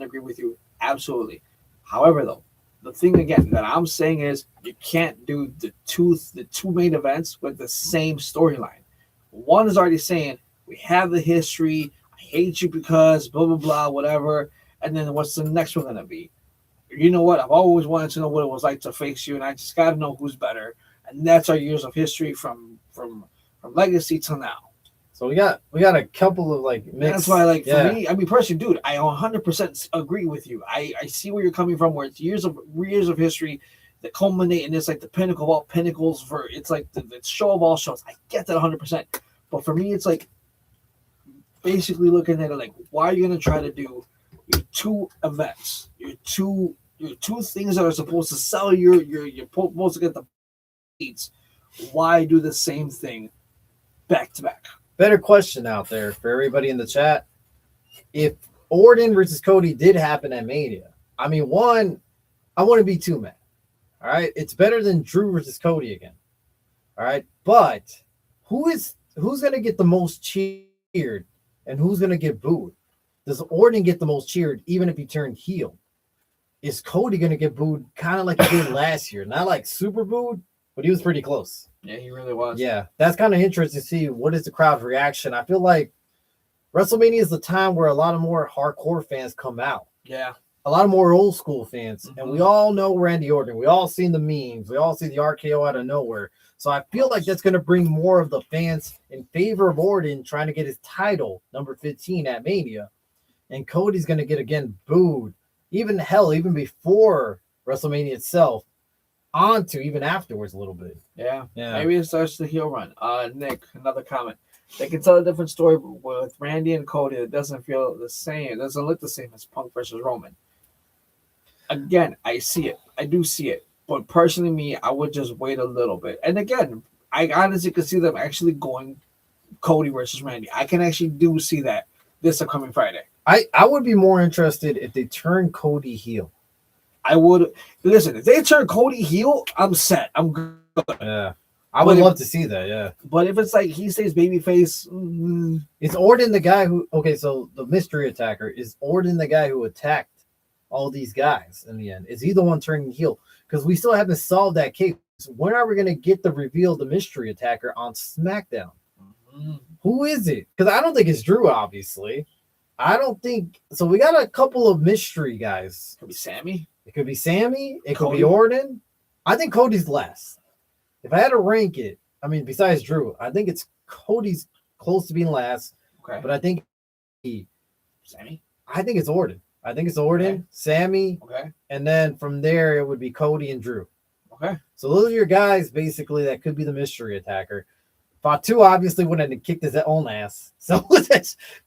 agree with you. Absolutely. However, though, the thing again that I'm saying is you can't do the two main events with the same storyline. One is already saying we have the history. I hate you because blah blah blah whatever. And then what's the next one gonna be? You know what? I've always wanted to know what it was like to face you, and I just got to know who's better. And that's our years of history from legacy till now. So we got a couple of like That's mixed. why, like, for me, I mean, personally, dude, I 100% agree with you. I see where you're coming from, where it's years of history that culminate in this, like, the pinnacle of all pinnacles. It's like the show of all shows. I get that 100%. But for me, it's like basically looking at it like, why are you going to try to do your two events, your two things that are supposed to sell you're supposed to get the beats? Why do the same thing back to back? Better question out there for everybody in the chat. If Orton versus Cody did happen at Mania, I mean, one, I wouldn't be too mad. All right. It's better than Drew versus Cody again. All right. But who's going to get the most cheered and who's going to get booed? Does Orton get the most cheered even if he turned heel? Is Cody going to get booed kind of like he did last year? Not like super booed, but he was pretty close. Yeah, he really was. Yeah, that's kind of interesting to see what is the crowd's reaction. I feel like WrestleMania is the time where a lot of more hardcore fans come out. Yeah. A lot of more old school fans. Mm-hmm. And we all know Randy Orton. We all seen the memes. We all see the RKO out of nowhere. So I feel like that's going to bring more of the fans in favor of Orton trying to get his title, number 15 at Mania. And Cody's going to get, again, booed. Even before WrestleMania itself. Onto even afterwards a little bit. Yeah. Maybe it starts the heel run. Nick, another comment. They can tell a different story with Randy and Cody that doesn't feel the same. It doesn't look the same as Punk versus Roman. Again, I see it. I do see it. But personally, me, I would just wait a little bit. And again, I honestly could see them actually going Cody versus Randy. I can actually do see that this upcoming Friday. I would be more interested if they turn Cody heel. I would listen. If they turn Cody heel, I'm set. I'm good. Yeah, I would love to see that. Yeah, but if it's like he stays babyface, is Orton the guy who? Okay, so the mystery attacker is Orton the guy who attacked all these guys in the end? Is he the one turning heel? Because we still haven't solved that case. When are we going to get the reveal of the mystery attacker on SmackDown? Mm-hmm. Who is it? Because I don't think it's Drew. Obviously, I don't think so. We got a couple of mystery guys. Could be Sammy. It could be Sammy. It could be Orton. I think Cody's last. If I had to rank it, I mean, besides Drew, I think it's Cody's close to being last. Okay. But I think Sammy? I think it's Orton. Okay. Sammy. Okay. And then from there, it would be Cody and Drew. Okay. So those are your guys, basically, that could be the mystery attacker. Fatu obviously wouldn't have kicked his own ass. So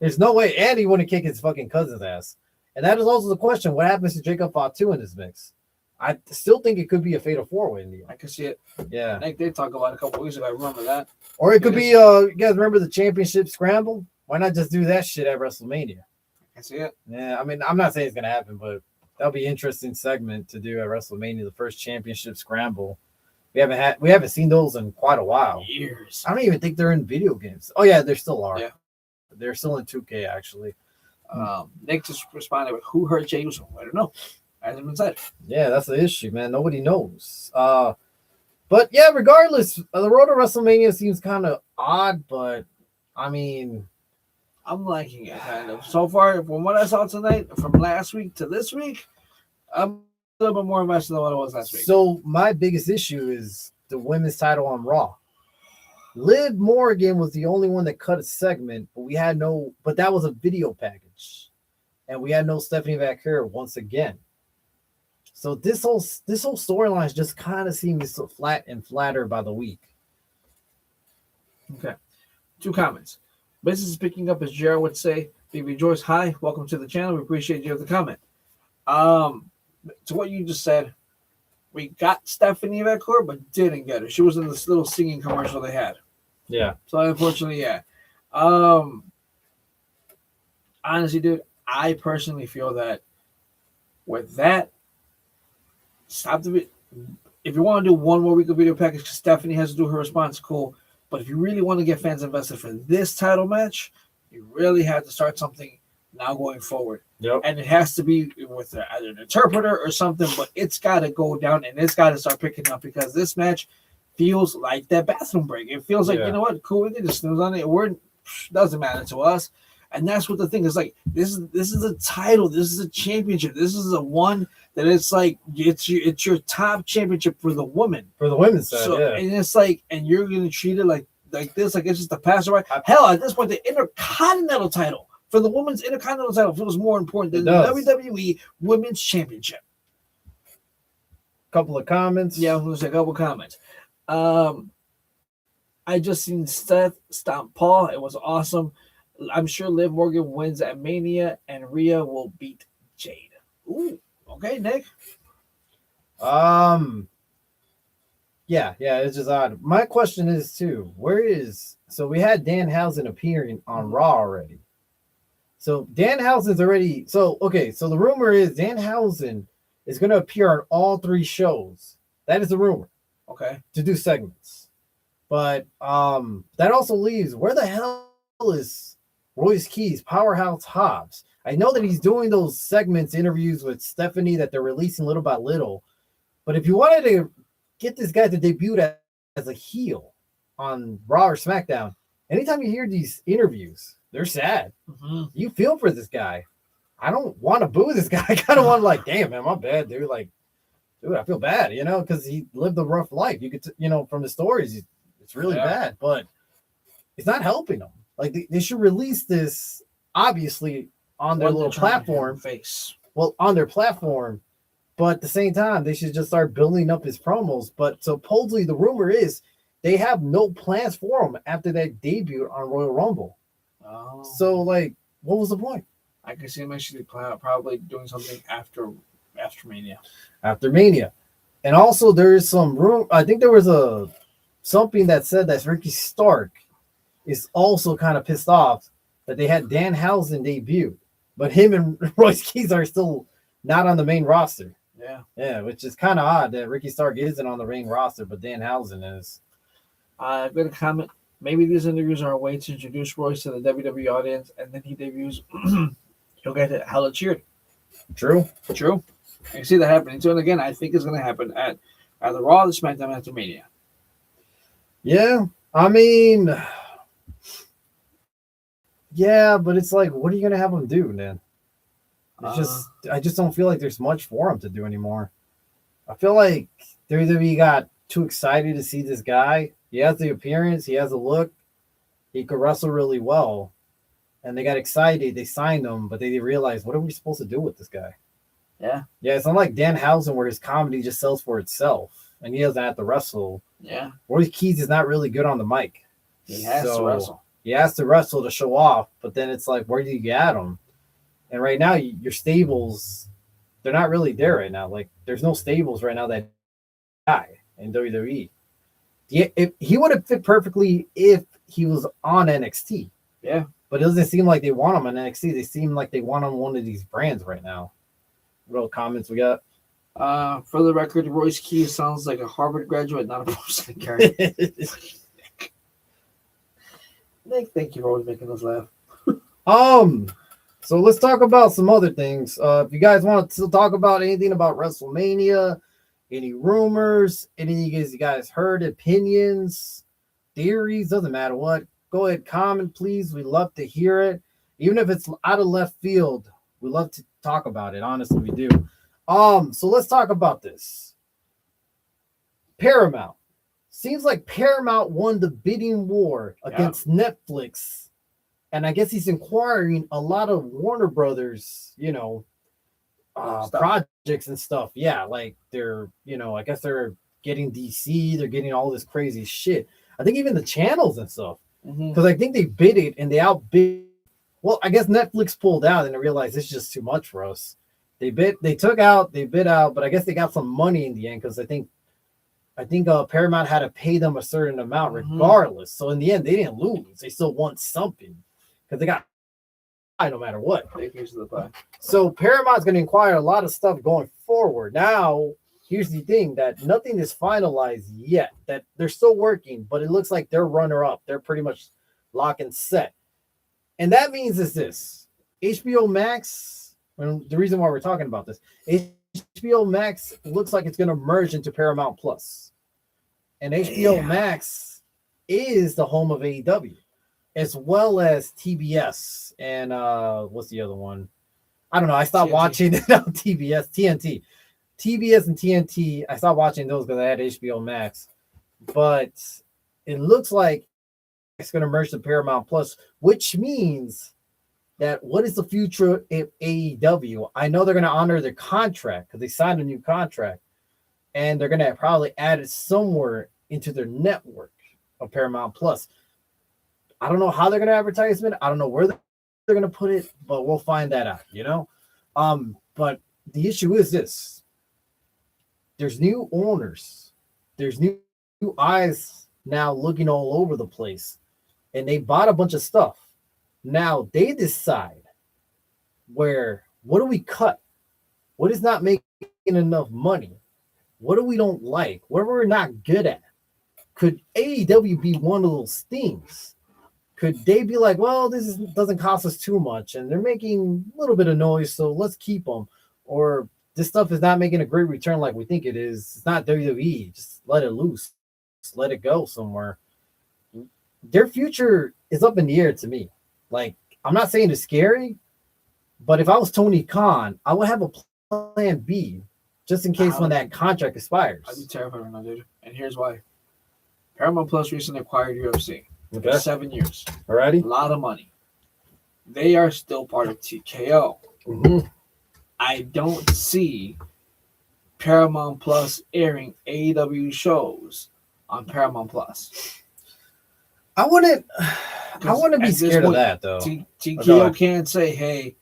there's no way. And he wouldn't kick his fucking cousin's ass. And that is also the question: what happens to Jacob Fatu in this mix? I still think it could be a fatal four-way in the end. I can see it. Yeah, I think they talked about it a couple weeks ago. I remember that. Or it could be. You guys remember the championship scramble? Why not just do that shit at WrestleMania? I can see it. Yeah, I mean, I'm not saying it's gonna happen, but that'll be an interesting segment to do at WrestleMania. The first championship scramble. We haven't seen those in quite a while. Years. I don't even think they're in video games. Oh yeah, they still are. Yeah, they're still in 2K actually. Nick just responded with who hurt Jey Uso? I don't know. Hasn't been said. Yeah, that's the issue, man. Nobody knows. But yeah, regardless, the road to WrestleMania seems kind of odd, but I mean, I'm liking it kind of. So far, from what I saw tonight, from last week to this week, I'm a little bit more invested than what it was last week. So my biggest issue is the women's title on Raw. Liv Morgan was the only one that cut a segment, but that was a video package. And we had no Stephanie Vaquero once again. So this whole storyline just kind of seems so flat and flatter by the week. Okay. 2 comments. Business is picking up, as Jared would say. BB Joyce, hi. Welcome to the channel. We appreciate you with the comment. To what you just said, we got Stephanie Vaquero, but didn't get her. She was in this little singing commercial they had. Yeah. So unfortunately, yeah. Honestly, dude, I personally feel that with that, if you want to do one more week of video package, Stephanie has to do her response, cool. But if you really want to get fans invested for this title match, you really have to start something now going forward. Yep. And it has to be with either an interpreter or something, but it's got to go down and it's got to start picking up because this match feels like that bathroom break. It feels like, you know what, cool, we can just snooze on it. Doesn't matter to us. And that's what the thing is like. This is a title. This is a championship. This is a one that it's like it's your top championship for the women. For the women's side, And it's like, and you're gonna treat it like this, like it's just a passerby. Hell, at this point, the Intercontinental title for the women's Intercontinental title feels more important than the WWE Women's Championship. Couple of comments. Yeah, I'm gonna say a couple of comments. I just seen Seth stomp Paul. It was awesome. I'm sure Liv Morgan wins at Mania and Rhea will beat Jade. Ooh, okay, Nick. Yeah, it's just odd. My question is too, so we had Danhausen appearing on Raw already. So Danhausen's already so the rumor is Danhausen is gonna appear on all 3 shows. That is the rumor. Okay. To do segments. But that also leaves where the hell is Royce Keys, Powerhouse Hobbs? I know that he's doing those segments, interviews with Stephanie that they're releasing little by little. But if you wanted to get this guy to debut as a heel on Raw or SmackDown, anytime you hear these interviews, they're sad. Mm-hmm. You feel for this guy. I don't want to boo this guy. I kind of want to damn, man, my bad, dude. Dude, I feel bad, because he lived a rough life. You could, from the stories, it's really bad, but it's not helping him. They should release this, obviously, on their little platform. Well, on their platform, but at the same time, they should just start building up his promos. But supposedly, the rumor is they have no plans for him after that debut on Royal Rumble. Oh. So, what was the point? I can see him actually probably doing something after Mania. After Mania. And also, there is some room. I think there was something that said that Ricky Stark is also kind of pissed off that they had Danhausen debut, but him and Royce Keys are still not on the main roster. Yeah, which is kind of odd that Ricky Stark isn't on the main roster, but Danhausen is. I've got a comment. Maybe these interviews are a way to introduce Royce to the WWE audience, and then he debuts. He'll get hella cheered. True. I can see that happening too. And again, I think it's going to happen at either Raw or SmackDown after Mania. Yeah, I mean. Yeah, but it's what are you gonna have him do, man? It's I just don't feel like there's much for him to do anymore. I feel like WWE got too excited to see this guy. He has the appearance, he has the look, he could wrestle really well, and they got excited. They signed him, but they realized, what are we supposed to do with this guy? Yeah, it's not like Danhausen where his comedy just sells for itself, and he doesn't have to wrestle. Yeah, Royce Keys is not really good on the mic. He has to wrestle. He has to wrestle to show off, but then it's where do you get him? And right now, your stables, they're not really there right now. There's no stables right now that guy in WWE. He would have fit perfectly if he was on NXT. Yeah. But it doesn't seem like they want him on NXT. They seem like they want him on one of these brands right now. What other comments we got? For the record, Royce Keys sounds like a Harvard graduate, not a person character. Nick, thank you for always making us laugh. So let's talk about some other things. If you guys want to talk about anything about WrestleMania, any rumors, anything you guys heard, opinions, theories, doesn't matter what, go ahead, comment, please. We love to hear it. Even if it's out of left field, we love to talk about it. Honestly, we do. So let's talk about this. Paramount. Seems like Paramount won the bidding war against Netflix. And I guess he's inquiring a lot of Warner Brothers, projects and stuff. Yeah, they're, I guess they're getting DC. They're getting all this crazy shit. I think even the channels and stuff. Because I think they bid it and they outbid. Well, I guess Netflix pulled out and they realized it's just too much for us. They bid out, but I guess they got some money in the end because I think Paramount had to pay them a certain amount regardless. So in the end, they didn't lose. They still won something because they got no matter what. So Paramount's going to inquire a lot of stuff going forward. Now, here's the thing that nothing is finalized yet. That they're still working, but it looks like they're runner-up. They're pretty much lock and set. And that means is this. HBO Max, and the reason why we're talking about this, HBO Max looks like it's going to merge into Paramount Plus. And HBO Max is the home of AEW, as well as TBS. And what's the other one? I don't know. I stopped watching it on TNT. TBS and TNT, I stopped watching those because I had HBO Max. But it looks like it's going to merge to Paramount Plus, which means that what is the future of AEW? I know they're going to honor their contract because they signed a new contract, and they're going to probably add it somewhere into their network of Paramount Plus. I don't know how they're going to advertise it. I don't know where they're going to put it, but we'll find that out, you know? But the issue is this. There's new owners. There's new eyes now looking all over the place, and they bought a bunch of stuff. Now they decide what do we cut? What is not making enough money? What do we don't like? What we're not good at? Could AEW be one of those things? Could they be like, well, doesn't cost us too much, and they're making a little bit of noise, so let's keep them? Or this stuff is not making a great return like we think it is. It's not WWE. Just let it loose. Just let it go somewhere. Their future is up in the air to me. Like, I'm not saying it's scary, but if I was Tony Khan, I would have a plan B just in case when that contract expires. I'd be terrified right now, dude. And here's why. Paramount Plus recently acquired UFC. Okay. 7 years. Alrighty. A lot of money. They are still part of TKO. Mm-hmm. I don't see Paramount Plus airing AEW shows on Paramount Plus. I wouldn't be scared of that, though. TKO can't say, hey,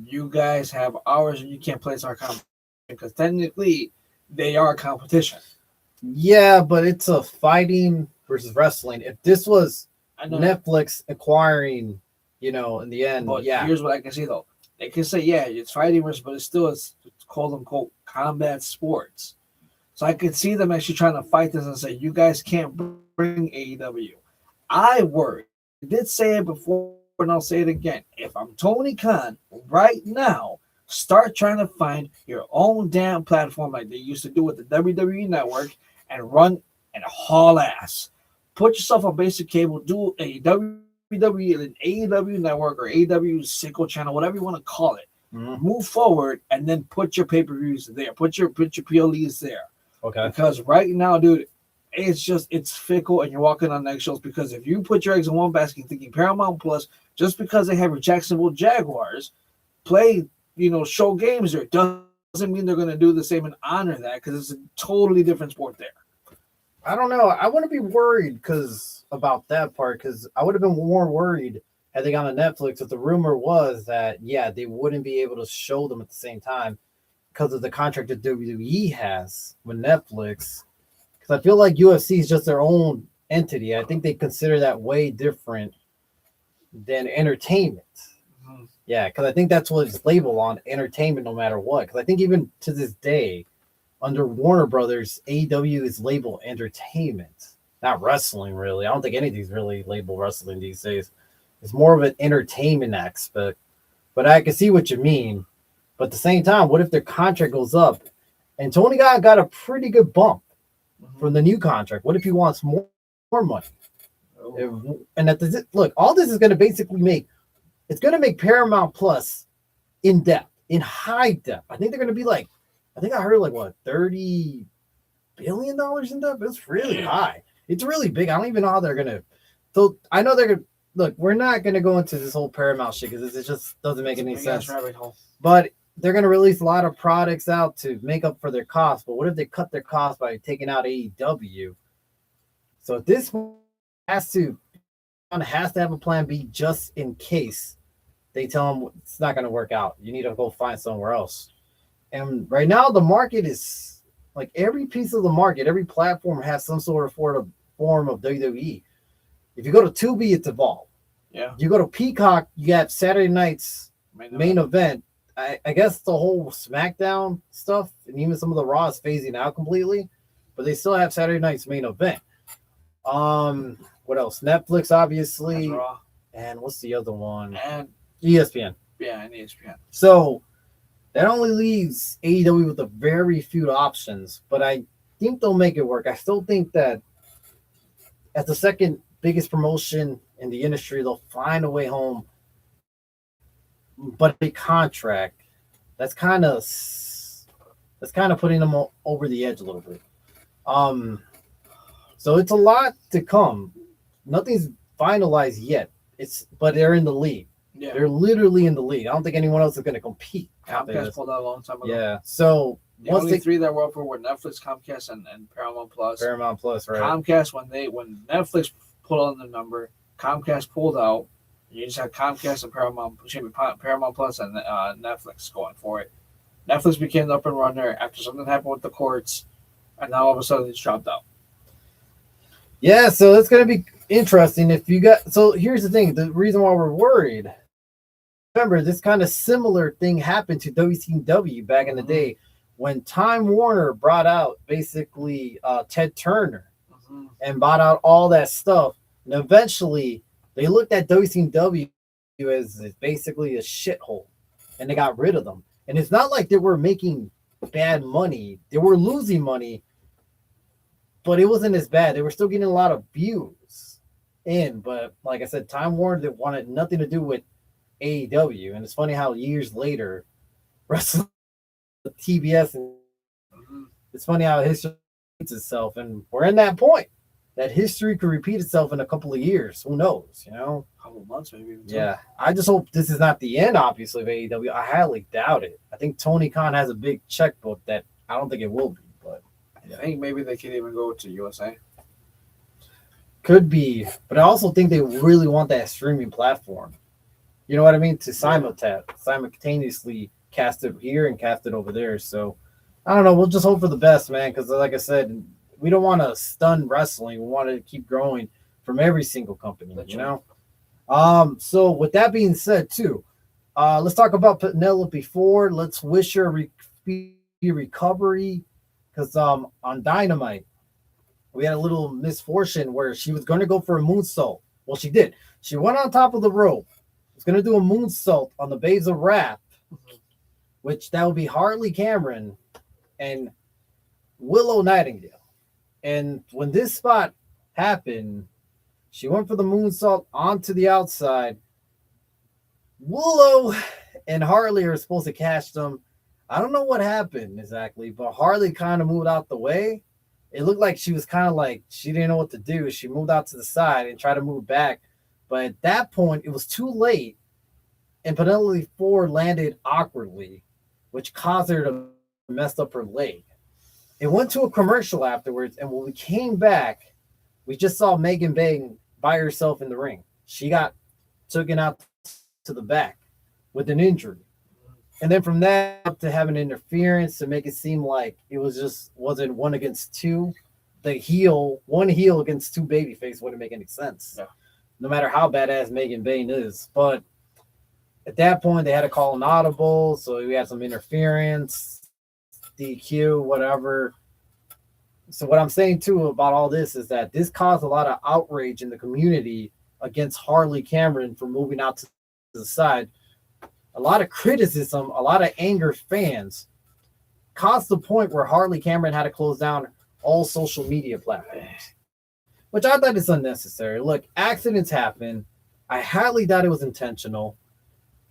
you guys have ours and you can't place our competition, because technically they are competition. Yeah, but it's a fighting versus wrestling. If this was Netflix acquiring, in the end, but here's what I can see, though. They can say, yeah, it's fighting versus, but it's quote unquote combat sports. So I could see them actually trying to fight this and say, you guys can't bring AEW. I worry. I did say it before, and I'll say it again. If I'm Tony Khan right now, start trying to find your own damn platform like they used to do with the WWE Network and run and haul ass. Put yourself on basic cable, do a WWE and AEW Network or AEW Single Channel, whatever you want to call it. Mm-hmm. Move forward and then put your pay-per-views there. Put your PLEs there. Okay. Because right now, dude, it's fickle and you're walking on eggshells, because if you put your eggs in one basket thinking Paramount Plus, just because they have your Jacksonville Jaguars play, show games there, doesn't mean they're going to do the same and honor that, because it's a totally different sport there. I don't know. I wouldn't be worried about that part, because I would have been more worried had they gone to Netflix if the rumor was that, they wouldn't be able to show them at the same time because of the contract that WWE has with Netflix. Because I feel like UFC is just their own entity. I think they consider that way different than entertainment. Mm-hmm. Yeah, because I think that's what it's labeled on, entertainment, no matter what. Because I think even to this day, under Warner Brothers, AEW is labeled entertainment, not wrestling, really. I don't think anything's really labeled wrestling these days. It's more of an entertainment aspect. But I can see what you mean. But at the same time, what if their contract goes up? And Tony got a pretty good bump from the new contract. What if he wants more money? Oh. Look, all this is going to basically make Paramount Plus in depth, in high depth. I think they're going to be I think I heard $30 billion in depth. It's really high. It's really big. I don't even know how they're going to. So I know they're going to. Look, we're not going to go into this whole Paramount shit because it just doesn't make any sense. But they're going to release a lot of products out to make up for their costs. But what if they cut their costs by taking out AEW? So this has to have a plan B just in case they tell them it's not going to work out. You need to go find somewhere else. And right now, the market is every piece of the market, every platform has some sort of form of WWE. If you go to Tubi, it's Evolve. Yeah. You go to Peacock, you got Saturday night's main event. I guess the whole SmackDown stuff and even some of the Raw is phasing out completely, but they still have Saturday night's main event. What else? Netflix, obviously. And what's the other one? And ESPN. Yeah, and ESPN. So that only leaves AEW with a very few options, but I think they'll make it work. I still think that as the second biggest promotion in the industry, they'll find a way home. But a contract, that's kind of putting them over the edge a little bit. So it's a lot to come. Nothing's finalized yet. But they're in the league. Yeah. They're literally in the league. I don't think anyone else is going to compete. Comcast pulled out a long time ago. Yeah. So the only three that were up were Netflix, Comcast, and Paramount Plus. Paramount Plus, right? Comcast, when Netflix pulled on the number, Comcast pulled out. You just had Comcast and Paramount Plus and Netflix going for it. Netflix became the up and runner after something happened with the courts, and now all of a sudden it's dropped out. Yeah, so it's going to be interesting if you got. So here's the thing: the reason why we're worried. Remember, this kind of similar thing happened to WCW back in the day when Time Warner brought out basically Ted Turner and bought out all that stuff, and eventually they looked at WCW as basically a shithole, and they got rid of them. And it's not like they were making bad money; they were losing money, but it wasn't as bad. They were still getting a lot of views in, but like I said, Time Warner wanted nothing to do with AEW, and it's funny how years later, wrestling TBS, and it's funny how history repeats itself, and we're in that point that history could repeat itself in a couple of years. Who knows? You know, a couple of months maybe. Yeah, I just hope this is not the end. Obviously, of AEW, I highly doubt it. I think Tony Khan has a big checkbook that I don't think it will be, but I think maybe they could even go to USA. Could be, but I also think they really want that streaming platform. You know what I mean? To simultaneously cast it here and cast it over there. So I don't know. We'll just hope for the best, man. Because like I said, we don't want to stun wrestling. We want to keep growing from every single company. You know. So with that being said, too, let's talk about Penelope Ford. Let's wish her recovery. Because on Dynamite, we had a little misfortune where she was going to go for a moonsault. Well, she did. She went on top of the rope. Was going to do a moonsault on the Babes of Wrath, which that would be Harley Cameron and Willow Nightingale. And when this spot happened, she went for the moonsault onto the outside. Willow and Harley are supposed to catch them. I don't know what happened exactly, but Harley kind of moved out the way. It looked like she was kind of like she didn't know what to do. She moved out to the side and tried to move back. But at that point, it was too late, and Penelope Ford landed awkwardly, which caused her to mess up her leg. It went to a commercial afterwards, and when we came back, we just saw Megan Bayne by herself in the ring. She got taken out to the back with an injury. And then from that up to having interference to make it seem like it wasn't 1 against 2. One heel against 2 babyface wouldn't make any sense. Yeah. No matter how badass Megan Bayne is. But at that point, they had to call an audible, so we had some interference, DQ, whatever. So what I'm saying, too, about all this is that this caused a lot of outrage in the community against Harley Cameron for moving out to the side. A lot of criticism, a lot of anger fans, caused the point where Harley Cameron had to close down all social media platforms, which I thought is unnecessary. Look, accidents happen. I highly doubt it was intentional.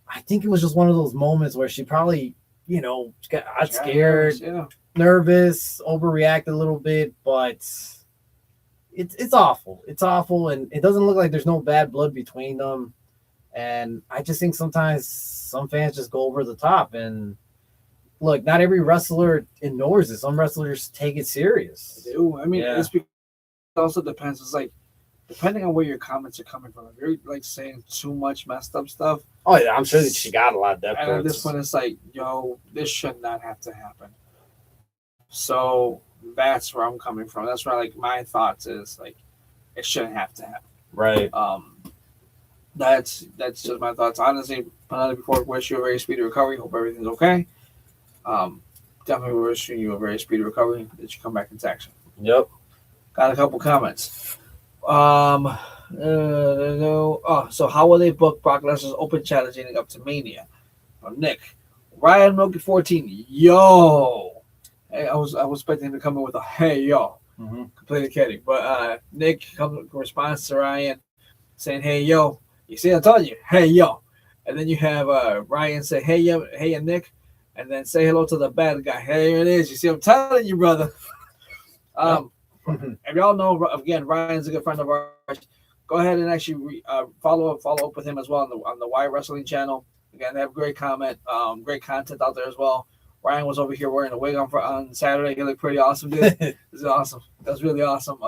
I think it was just one of those moments where she probably, got scared, nervous, overreacted a little bit, but it's awful. It's awful, and it doesn't look like there's no bad blood between them. And I just think sometimes some fans just go over the top. And look, not every wrestler ignores it. Some wrestlers take it serious. They do. I mean, it also depends. It's like, depending on where your comments are coming from. If you're like saying too much messed up stuff. Oh, yeah, I'm sure that she got a lot of that. And at this point, it's like, this should not have to happen. So that's where I'm coming from. That's where like my thoughts is like, it shouldn't have to happen. Right. That's just my thoughts. Honestly, Penelope Ford, wish you a very speedy recovery. Hope everything's okay. Definitely wishing you a very speedy recovery that you come back into action. Yep. Got a couple comments. So how will they book Brock Lesnar's open challenge leading up to Mania? from Nick. Ryan Milky 14. Yo. Hey, I was expecting him to come in with a hey yo. Mm-hmm. Completely kidding. But Nick responds to Ryan saying, hey yo. You see, I told you, hey yo. And then you have Ryan say, hey yo, hey and Nick, and then say hello to the bad guy. Hey, here it is. You see, I'm telling you, brother. If y'all know, again, Ryan's a good friend of ours. Go ahead and actually follow up with him as well on the Y Wrestling channel. Again, they have great content out there as well. Ryan was over here wearing a wig on Saturday. He looked pretty awesome, dude. It was awesome. That was really awesome.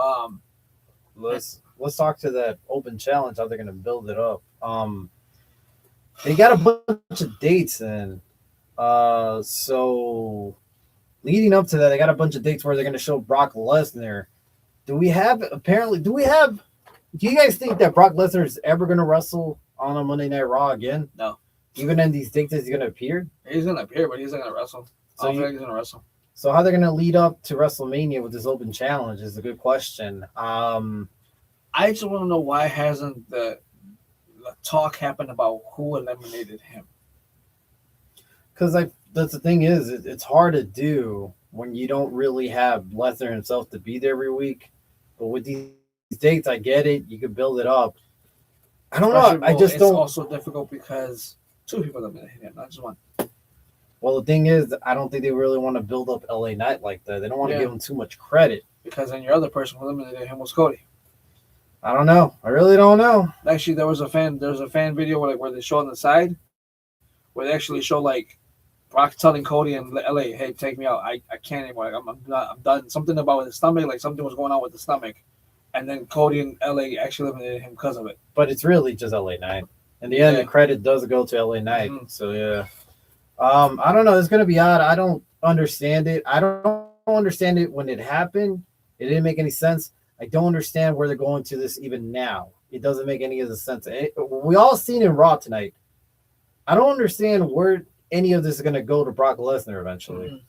Let's talk to that open challenge. How they're gonna build it up. They got a bunch of dates in. So leading up to that, they got a bunch of dates where they're gonna show Brock Lesnar. Do you guys think that Brock Lesnar is ever going to wrestle on a Monday Night Raw again? No. Even in these dates, he's going to appear? He's going to appear, but he's not going to wrestle. So he's going to wrestle. So how they're going to lead up to WrestleMania with this open challenge is a good question. I just want to know why hasn't the talk happened about who eliminated him? Because that's the thing is, it's hard to do when you don't really have Lesnar himself to be there every week. But with these dates, I get it. You can build it up. I don't know. It's also difficult because two people eliminated him, not just one. Well, the thing is, I don't think they really want to build up LA Knight like that. They don't want to give him too much credit. Because then your other person who eliminated him was Cody. I don't know. I really don't know. Actually, there was a fan video where they show on the side where they actually show like Brock telling Cody and LA, hey, take me out. I can't anymore. I'm done. Something about his stomach, like something was going on with the stomach. And then Cody and LA actually eliminated him because of it. But it's really just LA Knight. In the end, the credit does go to LA Knight. Mm-hmm. So, yeah. I don't know. It's going to be odd. I don't understand it. I don't understand it when it happened. It didn't make any sense. I don't understand where they're going to this even now. It doesn't make any of the sense. We all seen in Raw tonight. I don't understand where any of this is going to go to Brock Lesnar eventually.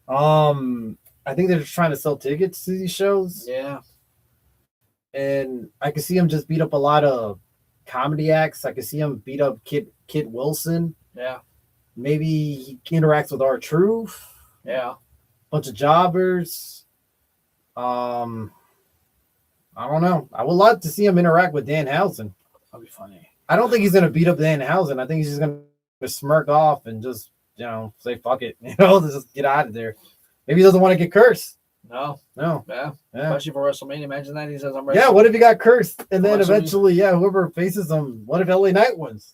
Mm-hmm. I think they're just trying to sell tickets to these shows. Yeah. And I can see him just beat up a lot of comedy acts. I can see him beat up Kit Wilson. Yeah. Maybe he interacts with R-Truth. Yeah. Bunch of jobbers. I don't know. I would love to see him interact with Danhausen. That'd be funny. I don't think he's going to beat up Danhausen. I think he's just going to smirk off and just, say fuck it. Just get out of there. Maybe he doesn't want to get cursed. No. Yeah. Especially for WrestleMania. Imagine that. He says, I'm ready. Yeah, what if he got cursed? And then eventually, whoever faces him, what if LA Knight wins?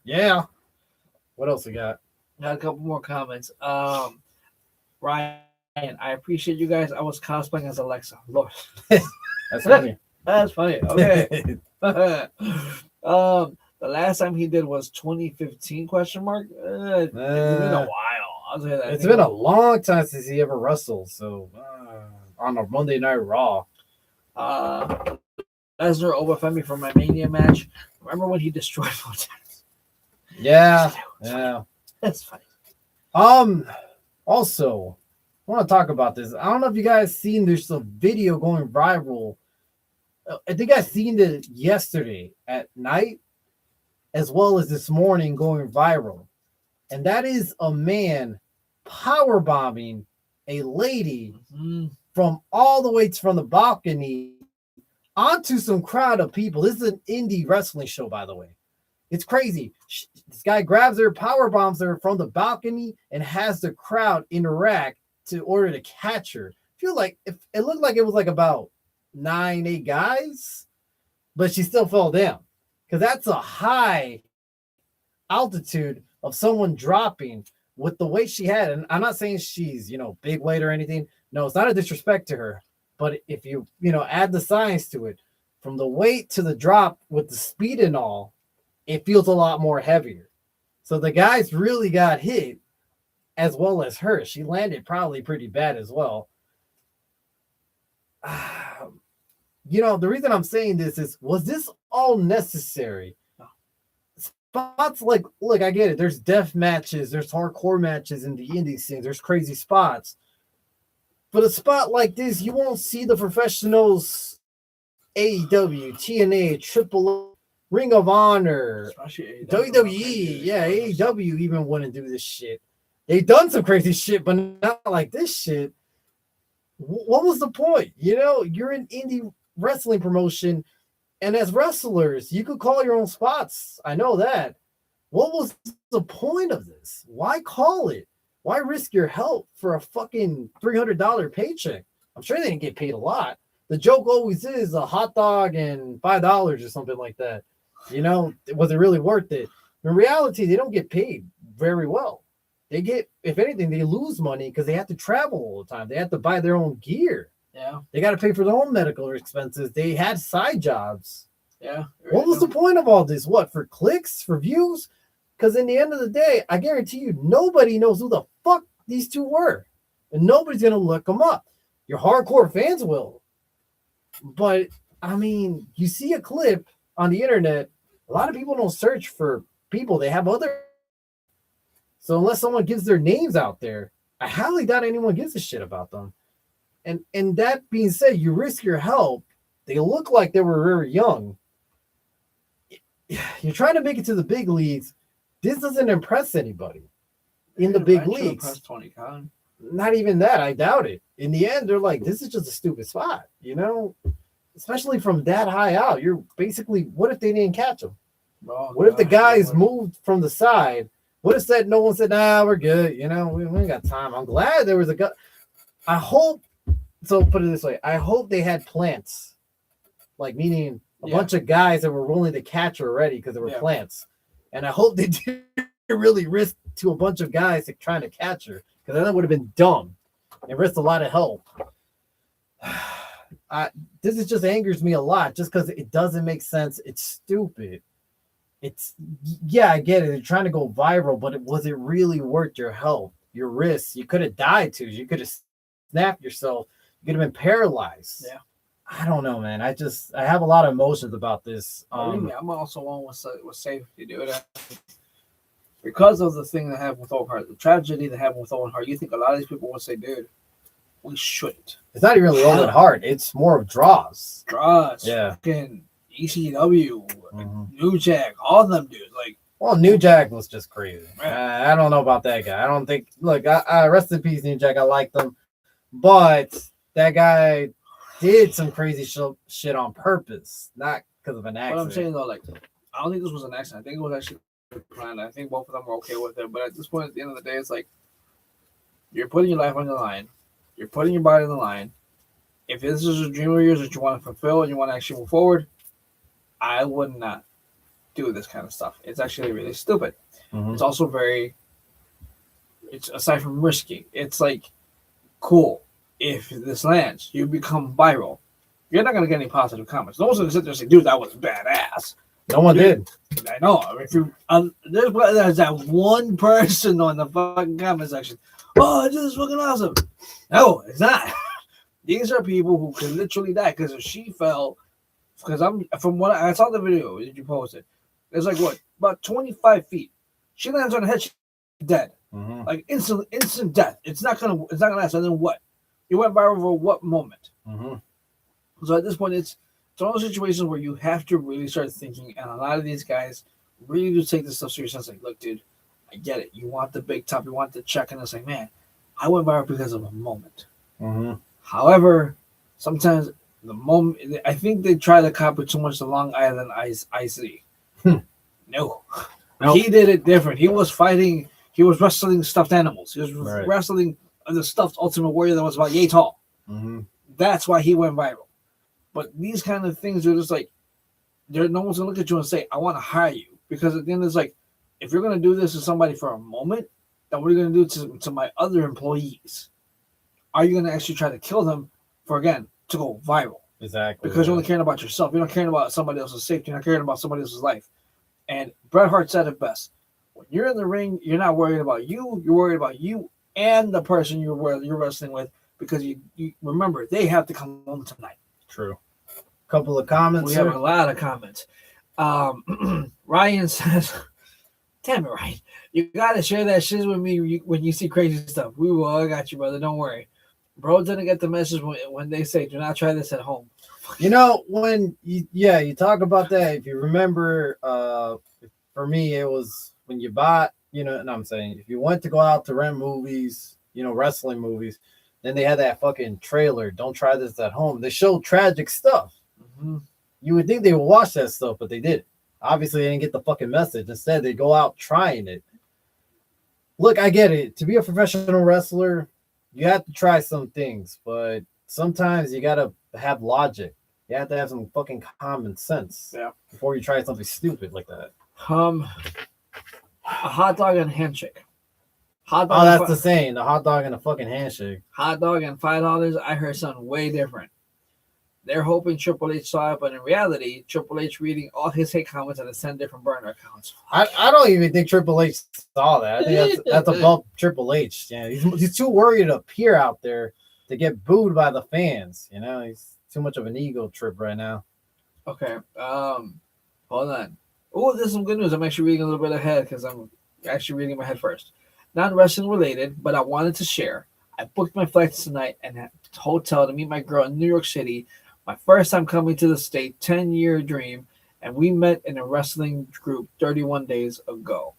Yeah. What else we got? Got a couple more comments. Ryan, I appreciate you guys. I was cosplaying as Alexa. Lord. That's funny. That's funny. Okay. The last time he did was 2015 ? It's been a while. It's been a long time since he ever wrestled. So on a Monday Night Raw. Lesnar over Femi for my Mania match. Remember when he destroyed Montez? Yeah. That's funny. Also, I want to talk about this. I don't know if you guys seen there's a video going viral. I think I seen it yesterday at night, as well as this morning going viral. And that is a man power bombing a lady from all the way from the balcony onto some crowd of people. This is an indie wrestling show, by the way. It's crazy. This guy grabs her, power bombs her from the balcony, and has the crowd interact in order to catch her. If it looked like it was like about 9-8 guys, but she still fell down because that's a high altitude of someone dropping with the weight she had. And I'm not saying she's, big weight or anything. No, it's not a disrespect to her. But if you, add the science to it, from the weight to the drop with the speed and all, it feels a lot more heavier. So the guys really got hit as well as her. She landed probably pretty bad as well. The reason I'm saying this is, was this all necessary? Spots like, look, I get it. There's death matches. There's hardcore matches in the indie scene. There's crazy spots. But a spot like this, you won't see the professionals, AEW, TNA, Triple Ring of Honor, Especially WWE, yeah, AEW even wouldn't do this shit. They've done some crazy shit, but not like this shit. What was the point? You know, you're an indie wrestling promotion, and as wrestlers, you could call your own spots. I know that. What was the point of this? Why call it? Why risk your health for a fucking $300 paycheck? I'm sure they didn't get paid a lot. The joke always is a hot dog and $5 or something like that. You know, was it really worth it? In reality, they don't get paid very well. They get, if anything, they lose money because they have to travel all the time. They have to buy their own gear. Yeah. They got to pay for their own medical expenses. They had side jobs. Yeah. What was the point of all this? What, for clicks, for views? Because in the end of the day, I guarantee you, nobody knows who the fuck these two were. And nobody's going to look them up. Your hardcore fans will. But, I mean, you see a clip on the internet, a lot of people don't search for people. They have other. So unless someone gives their names out there, I highly doubt anyone gives a shit about them. And that being said, you risk your health. They look like they were very young. You're trying to make it to the big leagues. This doesn't impress anybody in the big leagues. Not even that. I doubt it. In the end, they're like, this is just a stupid spot, you know? Especially from that high out. You're basically, what if they didn't catch them? What if the guys moved from the side? What if no one said, nah, we're good. You know, we ain't got time. I'm glad there was a guy. I hope, so put it this way. I hope they had plants. Like, meaning a bunch of guys that were willing to catch her already because there were plants. And I hope they didn't really risk to a bunch of guys trying to catch her, because that would have been dumb and risked a lot of help. This is just angers me a lot just because it doesn't make sense. It's stupid. It's, yeah, I get it. They're trying to go viral, but was it really worth your health, your risks? You could have died too. You could have snapped yourself. You could have been paralyzed. Yeah. I don't know, man. I have a lot of emotions about this. I'm also one with safety, dude. Because of the thing that happened with Owen Hart, the tragedy that happened with Owen Hart, you think a lot of these people would say, dude, we shouldn't. It's not even really Owen Hart. It's more of draws. Yeah. Fucking ECW, New Jack, all of them, dude. Like, well, New Jack was just crazy. I don't know about that guy. I don't think. Look, I rest in peace, New Jack. I like them, but that guy did some crazy shit on purpose, not because of an accident. What I'm saying though, like, I don't think this was an accident. I think it was actually planned. I think both of them were okay with it. But at this point, at the end of the day, it's like you're putting your life on the line. You're putting your body on the line. If this is a dream of yours that you want to fulfill and you want to actually move forward, I would not do this kind of stuff. It's actually really stupid. It's also it's aside from risky, it's like, cool. If this lands, you become viral. You're not going to get any positive comments. No one's going to sit there and say, dude, that was badass. No one did. I know. If you there's that one person on the fucking comment section. Oh, this is fucking awesome. No, it's not. These are people who can literally die because if she fell, because from what I saw the video that you posted, it's like what, about 25 feet. She lands on her head, she's dead. Like instant death. It's not gonna last. And then what? You went viral for what moment? So at this point, it's one of those situations where you have to really start thinking, and a lot of these guys really do take this stuff seriously. It's like, look, dude, I get it. You want the big top, you want the check, and it's like, man, I went viral because of a moment. However, sometimes the moment, I think they try to copy too much the Long Island IC. No, he did it different. He was fighting. He was wrestling stuffed animals. He was wrestling the stuffed Ultimate Warrior that was about yay tall. That's why he went viral. But these kind of things are just like, no one's gonna look at you and say, I want to hire you. Because at the end, it's like, if you're gonna do this to somebody for a moment, then what are you gonna do to my other employees? Are you gonna actually try to kill them to go viral? Exactly. Because you're only caring about yourself. You're not caring about somebody else's safety. You're not caring about somebody else's life. And Bret Hart said it best. When you're in the ring, you're not worried about you. You're worried about you and the person you're wrestling with, because you remember, they have to come home tonight. True. Couple of comments. We have a lot of comments. Ryan says, damn it, Ryan. You got to share that shit with me when you see crazy stuff. We will. I got you, brother. Don't worry. Bro didn't get the message when they say, do not try this at home. You know, when you talk about that, if you remember, for me, it was when you bought, and I'm saying if you went to go out to rent movies, wrestling movies, then they had that fucking trailer. Don't try this at home. They showed tragic stuff. Mm-hmm. You would think they would watch that stuff, but they didn't. Obviously, they didn't get the fucking message. Instead, they go out trying it. Look, I get it. To be a professional wrestler, you have to try some things, but sometimes you gotta have logic. You have to have some fucking common sense before you try something stupid like that. A hot dog and handshake. That's the saying. The hot dog and a fucking handshake. Hot dog and $5. I heard something way different. They're hoping Triple H saw it, but in reality, Triple H reading all his hate comments and 10 different burner accounts. I don't even think Triple H saw that. I think that's above Triple H. Yeah, he's too worried to appear out there to get booed by the fans. He's too much of an ego trip right now. Okay. Hold on. Oh, there's some good news. I'm actually reading a little bit ahead because I'm actually reading my head first. Not wrestling related, but I wanted to share. I booked my flights tonight and a hotel to meet my girl in New York City. My first time coming to the state, 10-year dream, and we met in a wrestling group 31 days ago.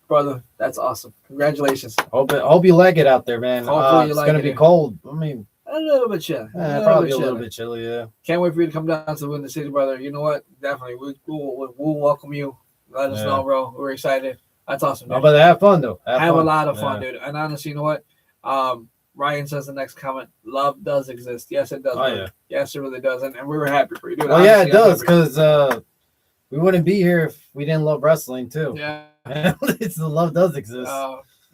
Brother, that's awesome. Congratulations. Hope you like it out there, man. It's going to be cold. I mean, a little bit chilly. Probably a little bit chilly, yeah. Can't wait for you to come down to the Windy City, brother. You know what? Definitely. We'll welcome you. Let us know, bro. We're excited. That's awesome. Dude. But have fun, though. Have a lot of fun, dude. And honestly, you know what? Ryan says the next comment, love does exist. Yes, it does. Oh, yeah. Yes, it really does. And we were happy for you, dude. Well, honestly, it does, because we wouldn't be here if we didn't love wrestling, too. Yeah. It's the love does exist.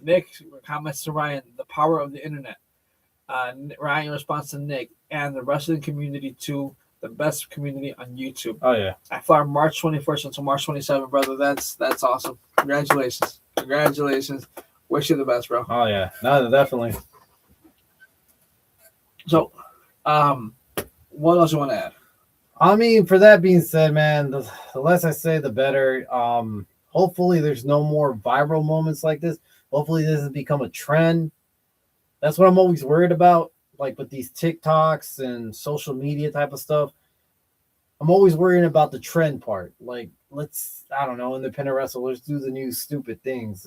Nick comments to Ryan, the power of the internet. Ryan responds to Nick, and the wrestling community, too. The best community on YouTube. Oh, yeah. I fly March 21st until March 27th, brother. That's awesome. Congratulations. Wish you the best, bro. Oh, yeah. No, definitely. So, what else you want to add? I mean, for that being said, man, the less I say, the better. Hopefully there's no more viral moments like this. Hopefully this has become a trend. That's what I'm always worried about, like with these TikToks and social media type of stuff. I'm always worrying about the trend part. Like, I don't know, independent wrestlers do the new stupid things.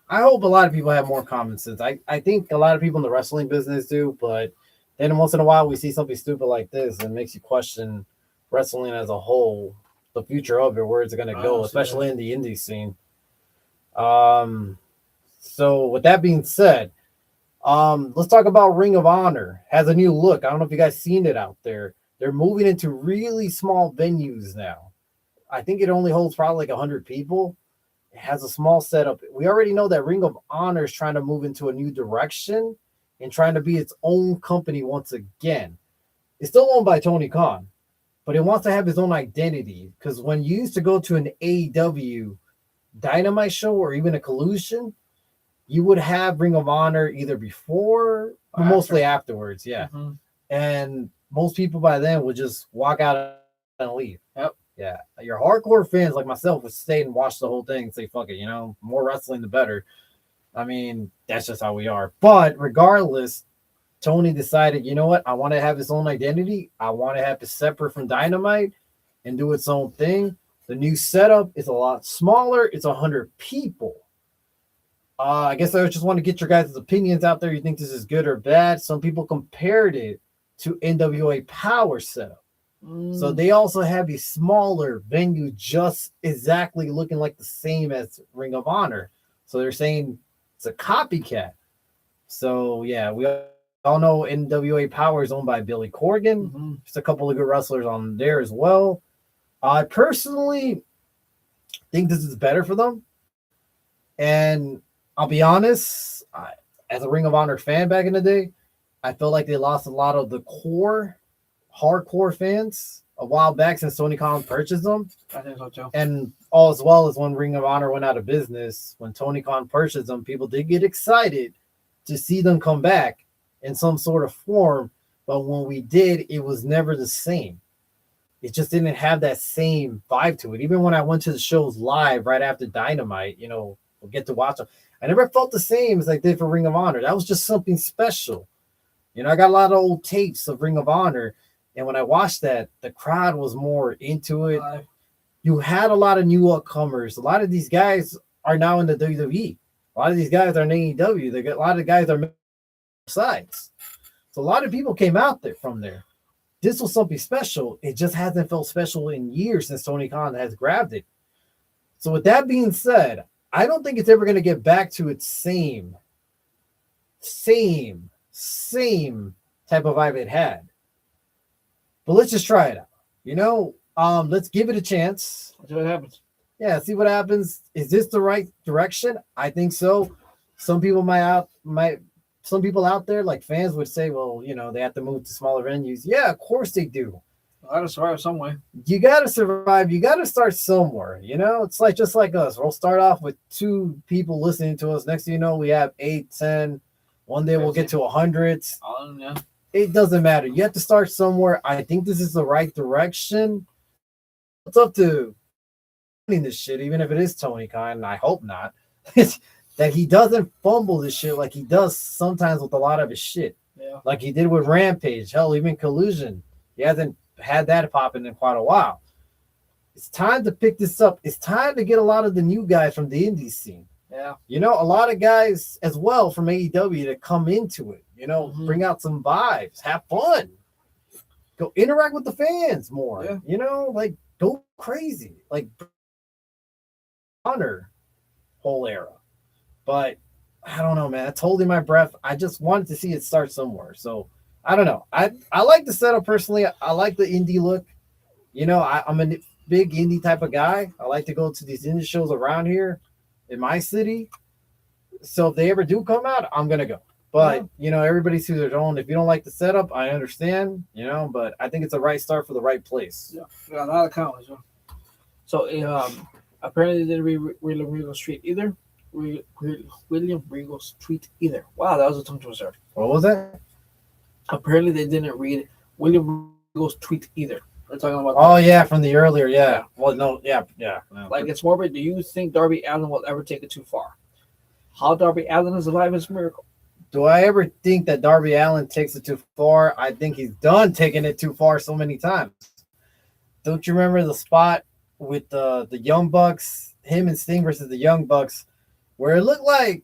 I hope a lot of people have more common sense. I think a lot of people in the wrestling business do, but then once in a while we see something stupid like this and it makes you question wrestling as a whole, the future of it, where it's going to go, especially in the indie scene. So with that being said, let's talk about Ring of Honor. Has a new look. I don't know if you guys seen it out there. They're moving into really small venues now. I think it only holds probably like 100 people. It has a small setup. We already know that Ring of Honor is trying to move into a new direction and trying to be its own company once again. It's still owned by Tony Khan, but it wants to have its own identity, because when you used to go to an AEW Dynamite show or even a Collusion, you would have Ring of Honor either before or mostly afterwards. Yeah. Mm-hmm. And most people by then would just walk out and leave. Yep. Yeah. Your hardcore fans like myself would stay and watch the whole thing and say, fuck it, more wrestling, the better. I mean, that's just how we are. But regardless, Tony decided, you know what? I want to have its own identity. I want to have it separate from Dynamite and do its own thing. The new setup is a lot smaller. It's 100 people. I guess I just want to get your guys' opinions out there. You think this is good or bad? Some people compared it to NWA Power setup. So they also have a smaller venue, just exactly looking like the same as Ring of Honor. So they're saying it's a copycat. So yeah, we all know NWA Power is owned by Billy Corgan. Mm-hmm. There's a couple of good wrestlers on there as well. I personally think this is better for them. And I'll be honest, as a Ring of Honor fan back in the day, I felt like they lost a lot of the core, hardcore fans a while back since Tony Khan purchased them. I think so too. And all as well as when Ring of Honor went out of business, when Tony Khan purchased them, people did get excited to see them come back in some sort of form. But when we did, it was never the same. It just didn't have that same vibe to it. Even when I went to the shows live right after Dynamite, we'll get to watch them, I never felt the same as I did for Ring of Honor. That was just something special. I got a lot of old tapes of Ring of Honor, And when I watched that, the crowd was more into it. You had a lot of new upcomers. A lot of these guys are now in the WWE. A lot of these guys are in AEW. A lot of guys are sides. So a lot of people came out there from there. This was something special. It just hasn't felt special in years since Tony Khan has grabbed it. So with that being said, I don't think it's ever going to get back to its same type of vibe it had. But let's just try it out. Let's give it a chance. See what happens. Yeah, see what happens. Is this the right direction? I think so. Some people some people out there, like fans, would say, well, they have to move to smaller venues. Yeah, of course they do. I gotta survive some way. You gotta survive. You gotta start somewhere. It's like just like us. We'll start off with 2 people listening to us. Next thing you know, we have 8, 10. One day we'll get to 100. Yeah. It doesn't matter. You have to start somewhere. I think this is the right direction. It's up to this shit, even if it is Tony Khan, and I hope not. That he doesn't fumble this shit like he does sometimes with a lot of his shit. Yeah. Like he did with Rampage. Hell, even Collusion. He hasn't had that popping in quite a while. It's time to pick this up. It's time to get a lot of the new guys from the indie scene. Yeah. A lot of guys as well from AEW to come into it. Bring out some vibes. Have fun. Go interact with the fans more. Yeah. Go crazy. Honor whole era. But I don't know, man. It's holding my breath. I just wanted to see it start somewhere. So I don't know. I like the setup personally. I like the indie look. I'm a big indie type of guy. I like to go to these indie shows around here in my city. So if they ever do come out, I'm gonna go. But everybody's to their own. If you don't like the setup, I understand. But I think it's a right start for the right place. Yeah, a lot of comments. So apparently they didn't William Regal Street either. William Regal Street either. Wow, that was a tongue twister. What was that? Apparently they didn't read William Regal's tweet either. We're talking about. Oh yeah, from the earlier, yeah. Well, no, yeah. No. It's more. Do you think Darby Allin will ever take it too far? How Darby Allin is alive is a miracle. Do I ever think that Darby Allin takes it too far? I think he's done taking it too far so many times. Don't you remember the spot with the Young Bucks, him and Sting versus the Young Bucks, where it looked like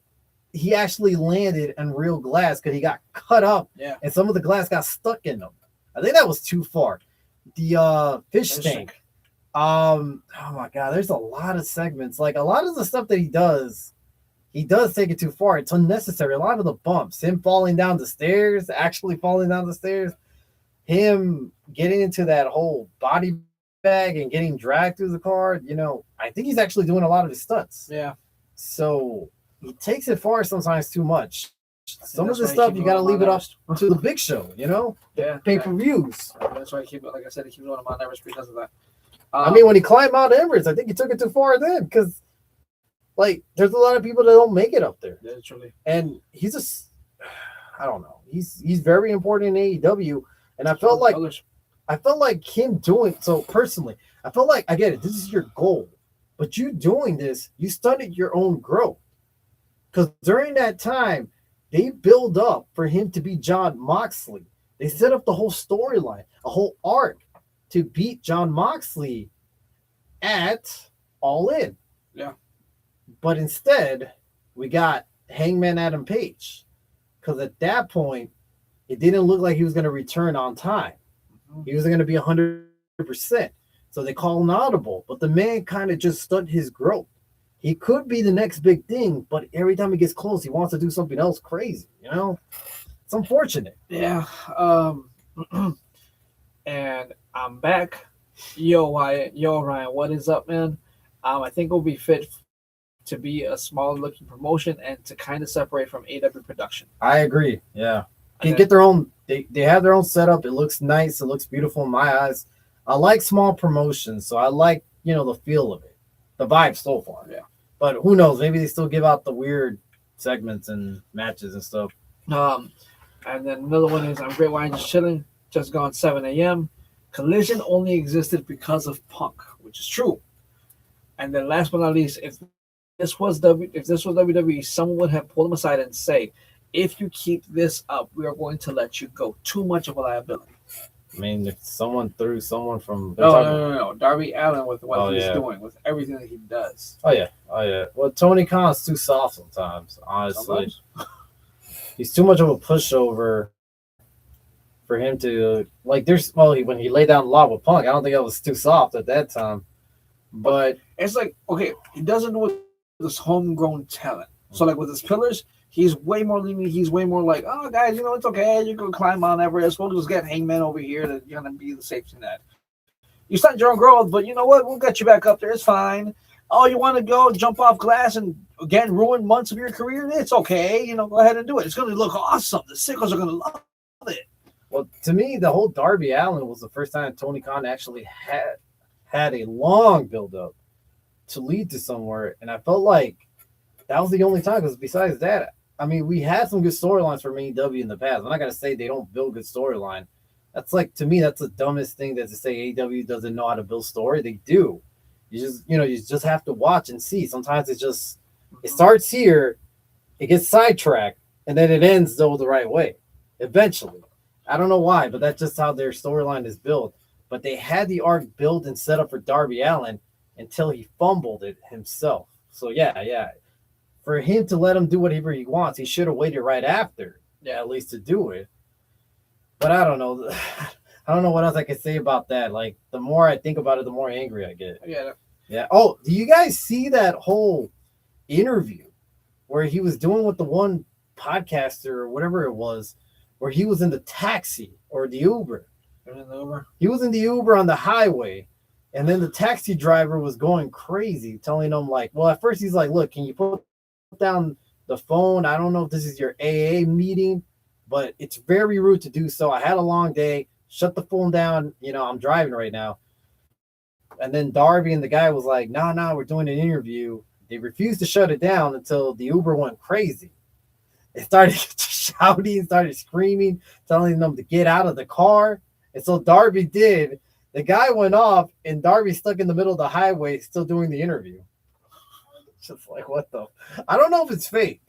he actually landed on real glass because he got cut up, and some of the glass got stuck in him. I think that was too far. The fish tank. Oh my god, there's a lot of segments. Like a lot of the stuff that he does take it too far. It's unnecessary. A lot of the bumps, him falling down the stairs, actually falling down the stairs, him getting into that whole body bag and getting dragged through the car. I think he's actually doing a lot of his stunts. Yeah. So he takes it far sometimes too much. Some of the stuff you got to leave it up to the big show, Yeah. Pay-per-views. That's why he keeps going on Mount Everest because of that. When he climbed Mount Everest, I think he took it too far then because, there's a lot of people that don't make it up there. Yeah, truly. And he's just, I don't know. He's very important in AEW, and I felt like him doing so personally. I felt like I get it. This is your goal, but you doing this, you stunted your own growth. Because during that time, they build up for him to be Jon Moxley. They set up the whole storyline, a whole arc to beat Jon Moxley at All In. Yeah. But instead, we got Hangman Adam Page. Because at that point, it didn't look like he was going to return on time. He was going to be 100%. So they call him audible. But the man kind of just stunted his growth. He could be the next big thing, but every time he gets close, he wants to do something else crazy. It's unfortunate. Yeah. And I'm back. Yo, Wyatt. Yo, Ryan. What is up, man? I think it'll be fit to be a small-looking promotion and to kind of separate from AEW production. I agree. Yeah. They get their own. They have their own setup. It looks nice. It looks beautiful in my eyes. I like small promotions, so I like the feel of it. The vibe so far. Yeah. But who knows? Maybe they still give out the weird segments and matches and stuff. And then another one is I'm Great Wine Just Chilling, just gone 7 a.m. Collision only existed because of Punk, which is true. And then last but not least, if this was WWE, someone would have pulled him aside and say, if you keep this up, we are going to let you go. Too much of a liability. I mean, if someone threw someone from No. Darby Allin with what he's yeah. doing, with everything that he does. Oh yeah. Well, Tony Khan's too soft sometimes. Honestly, he's too much of a pushover for him to like. When he laid down the law with Punk, I don't think it was too soft at that time. But it's like, okay, he doesn't do it with this homegrown talent. So like with his pillars, he's way more lenient. He's way more like, oh guys, it's okay. You can climb Mount Everest. We'll just get Hangman over here. That you're gonna be the safety net. You signed your own growth, but you know what? We'll get you back up there. It's fine. Oh, you want to go jump off glass and again ruin months of your career? It's okay. Go ahead and do it. It's going to look awesome. The sickles are going to love it. Well, to me, the whole Darby Allin was the first time Tony Khan actually had a long build-up to lead to somewhere, and I felt like that was the only time. Because besides that, I mean, we had some good storylines from AEW in the past. I'm not gonna say they don't build good storyline. That's like, to me, that's the dumbest thing that to say AEW doesn't know how to build story. They do. You just have to watch and see. Sometimes it starts here, it gets sidetracked, and then it ends though the right way. Eventually. I don't know why, but that's just how their storyline is built. But they had the arc built and set up for Darby Allin until he fumbled it himself. So yeah. For him to let him do whatever he wants, he should have waited right after, at least to do it. But I don't know. I don't know what else I could say about that. Like, the more I think about it, the more angry I get. Yeah. Oh, do you guys see that whole interview where he was doing with the one podcaster or whatever it was, where he was in the taxi or the Uber? He was in the Uber on the highway, and then the taxi driver was going crazy, telling him like, well, at first he's like, look, can you put down the phone? I don't know if this is your AA meeting, but it's very rude to do so. I had a long day. Shut the phone down. I'm driving right now. And then Darby and the guy was like, no, we're doing an interview. They refused to shut it down until the Uber went crazy. They started shouting, started screaming, telling them to get out of the car. And so Darby did. The guy went off, and Darby stuck in the middle of the highway still doing the interview. Just like, what the? I don't know if it's fake.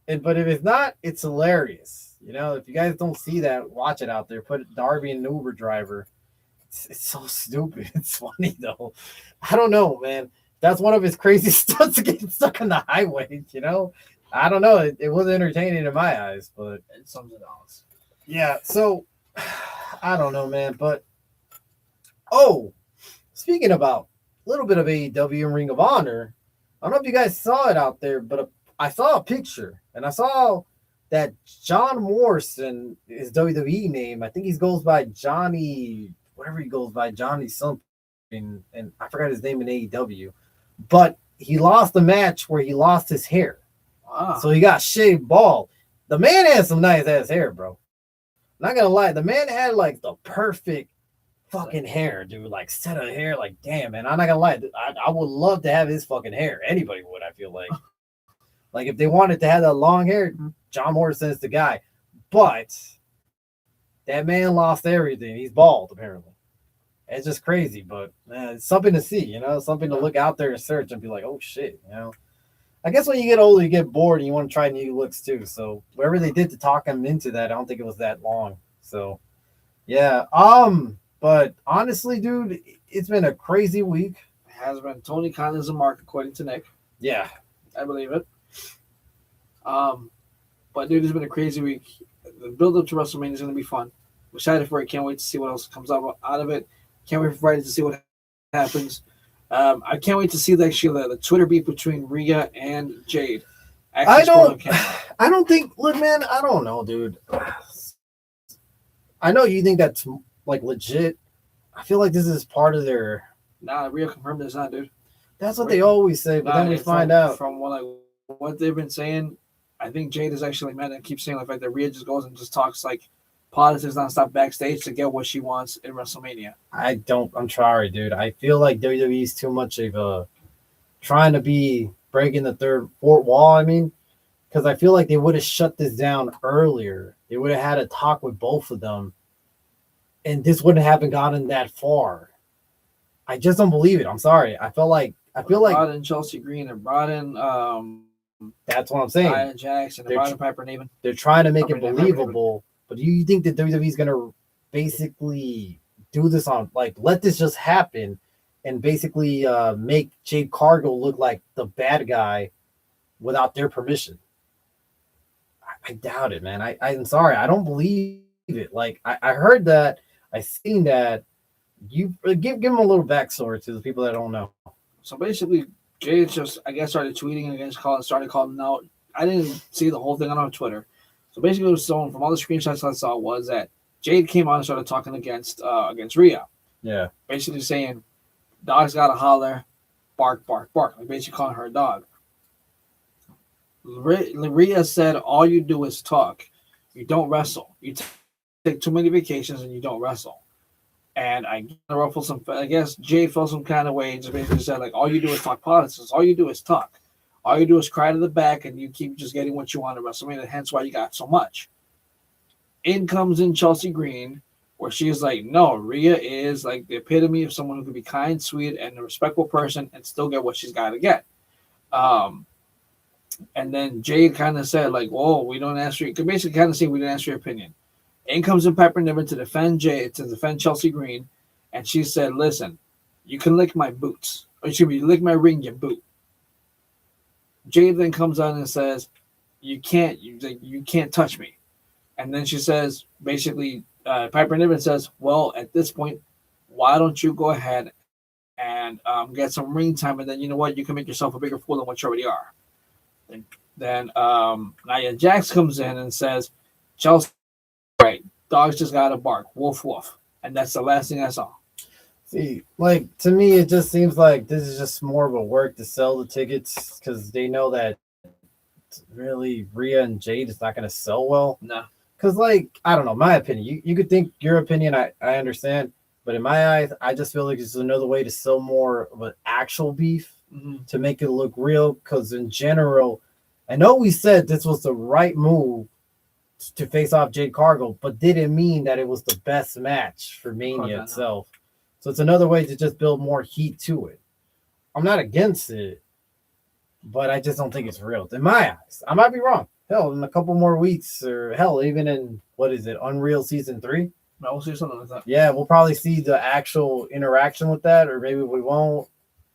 But if it's not, it's hilarious. If you guys don't see that, watch it out there. Put Darby in an Uber driver. It's so stupid. It's funny, though. I don't know, man. That's one of his crazy stunts, getting stuck on the highway, I don't know. It was entertaining in my eyes, but it's something else. Yeah, so I don't know, man. But, speaking about a little bit of AEW and Ring of Honor, I don't know if you guys saw it out there, but I saw a picture, and I saw that John Morrison, his WWE name, I think he goes by Johnny, whatever he goes by, Johnny something, and I forgot his name in AEW. But he lost the match where he lost his hair. Wow. So he got shaved bald. The man had some nice ass hair, bro. Not gonna lie, the man had like the perfect fucking hair, dude. Like, set of hair, like, damn, man. I'm not gonna lie, I would love to have his fucking hair. Anybody would, I feel like. Like, if they wanted to have that long hair, John Morrison's the guy. But that man lost everything. He's bald, apparently. It's just crazy, but it's something to see, something to look out there and search and be like, oh shit, I guess when you get older, you get bored and you want to try new looks too. So whatever they did to talk him into that, I don't think it was that long. So yeah. But honestly, dude, it's been a crazy week. It has been. Tony Khan is a mark, according to Nick. Yeah. I believe it. But dude, it's been a crazy week. The build up to WrestleMania is going to be fun. We're excited for it. Can't wait to see what else comes out of it. Can't wait for Friday to see what happens. I can't wait to see the Twitter beef between Rhea and Jade. I don't think, look, man, I don't know, dude. I know you think that's like legit. I feel like this is part of their. Nah, Rhea confirmed it's not, dude. That's what they always say, but then we find out from what they've been saying. I think Jade is actually mad and keeps saying the fact that Rhea just goes and just talks like politics nonstop backstage to get what she wants in WrestleMania. I'm sorry, dude. I feel like WWE is too much of a trying to be breaking the fourth wall. I mean, because I feel like they would have shut this down earlier. They would have had a talk with both of them, and this wouldn't have gotten that far. I just don't believe it. I'm sorry. I feel like brought in Chelsea Green and brought in that's what I'm saying. Ryan Jackson and brought in Piper Niven. They're trying to make it believable. But do you think that WWE's gonna basically do this on like let this just happen and basically make Jade Cargill look like the bad guy without their permission. I doubt it, man. I'm sorry, I don't believe it. Like I heard that, I seen that. You give them a little backstory to the people that don't know. So basically, Jade just, I guess, started tweeting against Colin, started calling out. I didn't see the whole thing on Twitter. So basically, what was shown from all the screenshots I saw was that Jade came on and started talking against Rhea. Yeah. Basically saying, dogs gotta holler, bark, bark, bark. Like basically calling her a dog. Rhea said, all you do is talk. You don't wrestle. You take too many vacations and you don't wrestle. And I guess Jay felt some kind of way and just basically said, like, all you do is talk politics. All you do is talk. All you do is cry to the back and you keep just getting what you want at WrestleMania. Hence why you got so much. In comes in Chelsea Green, where she's like, no, Rhea is like the epitome of someone who could be kind, sweet, and a respectful person and still get what she's got to get. And then Jade kind of said, like, whoa, we don't ask you. Could basically kind of say we didn't ask your opinion. In comes in Piper Niven to defend Chelsea Green, and she said, listen, you can lick my boots. Or excuse me, you lick my ring, you boot. Jade then comes on and says, you can't touch me. And then she says, basically, Piper Niven says, well, at this point, why don't you go ahead and get some ring time, and then you know what, you can make yourself a bigger fool than what you already are. Then Nia Jax comes in and says, Chelsea, right, dogs just gotta bark, woof woof. And that's the last thing I saw. See, like, to me, it just seems like this is just more of a work to sell the tickets because they know that really Rhea and Jade is not going to sell well. No. Because, like, I don't know, my opinion. You could think your opinion, I understand. But in my eyes, I just feel like it's another way to sell more of an actual beef to make it look real. Because in general, I know we said this was the right move to face off Jade Cargill, but didn't mean that it was the best match for Mania itself. So it's another way to just build more heat to it. I'm not against it, but I just don't think it's real. In my eyes, I might be wrong. Hell, in a couple more weeks, or hell, even in, what is it, Unreal Season 3? No, we'll see something like that. Yeah, we'll probably see the actual interaction with that, or maybe we won't,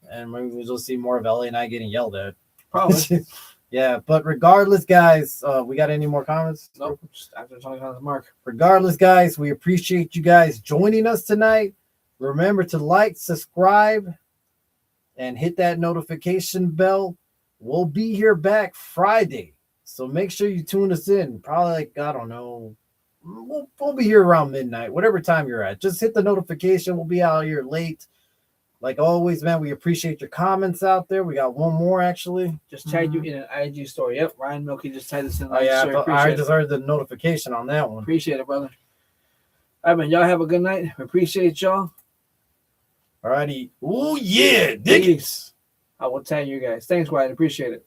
and maybe we'll just see more of Ellie and I getting yelled at. Probably. Yeah, but regardless, guys, we got any more comments? Nope, just after 20 comments, Mark. Regardless, guys, we appreciate you guys joining us tonight. Remember to like, subscribe, and hit that notification bell. We'll be here back Friday, so make sure you tune us in. Probably, like, I don't know, we'll be here around midnight, whatever time you're at. Just hit the notification. We'll be out here late. Like always, man, we appreciate your comments out there. We got one more, actually. Just tagged you in an IG story. Yep, Ryan Milky just tagged us in. Oh, yeah, I just heard the notification on that one. Appreciate it, brother. All right, man, y'all have a good night. We appreciate y'all. All righty. Oh, yeah, Dickies. I will tag you guys. Thanks, Wyatt. Appreciate it.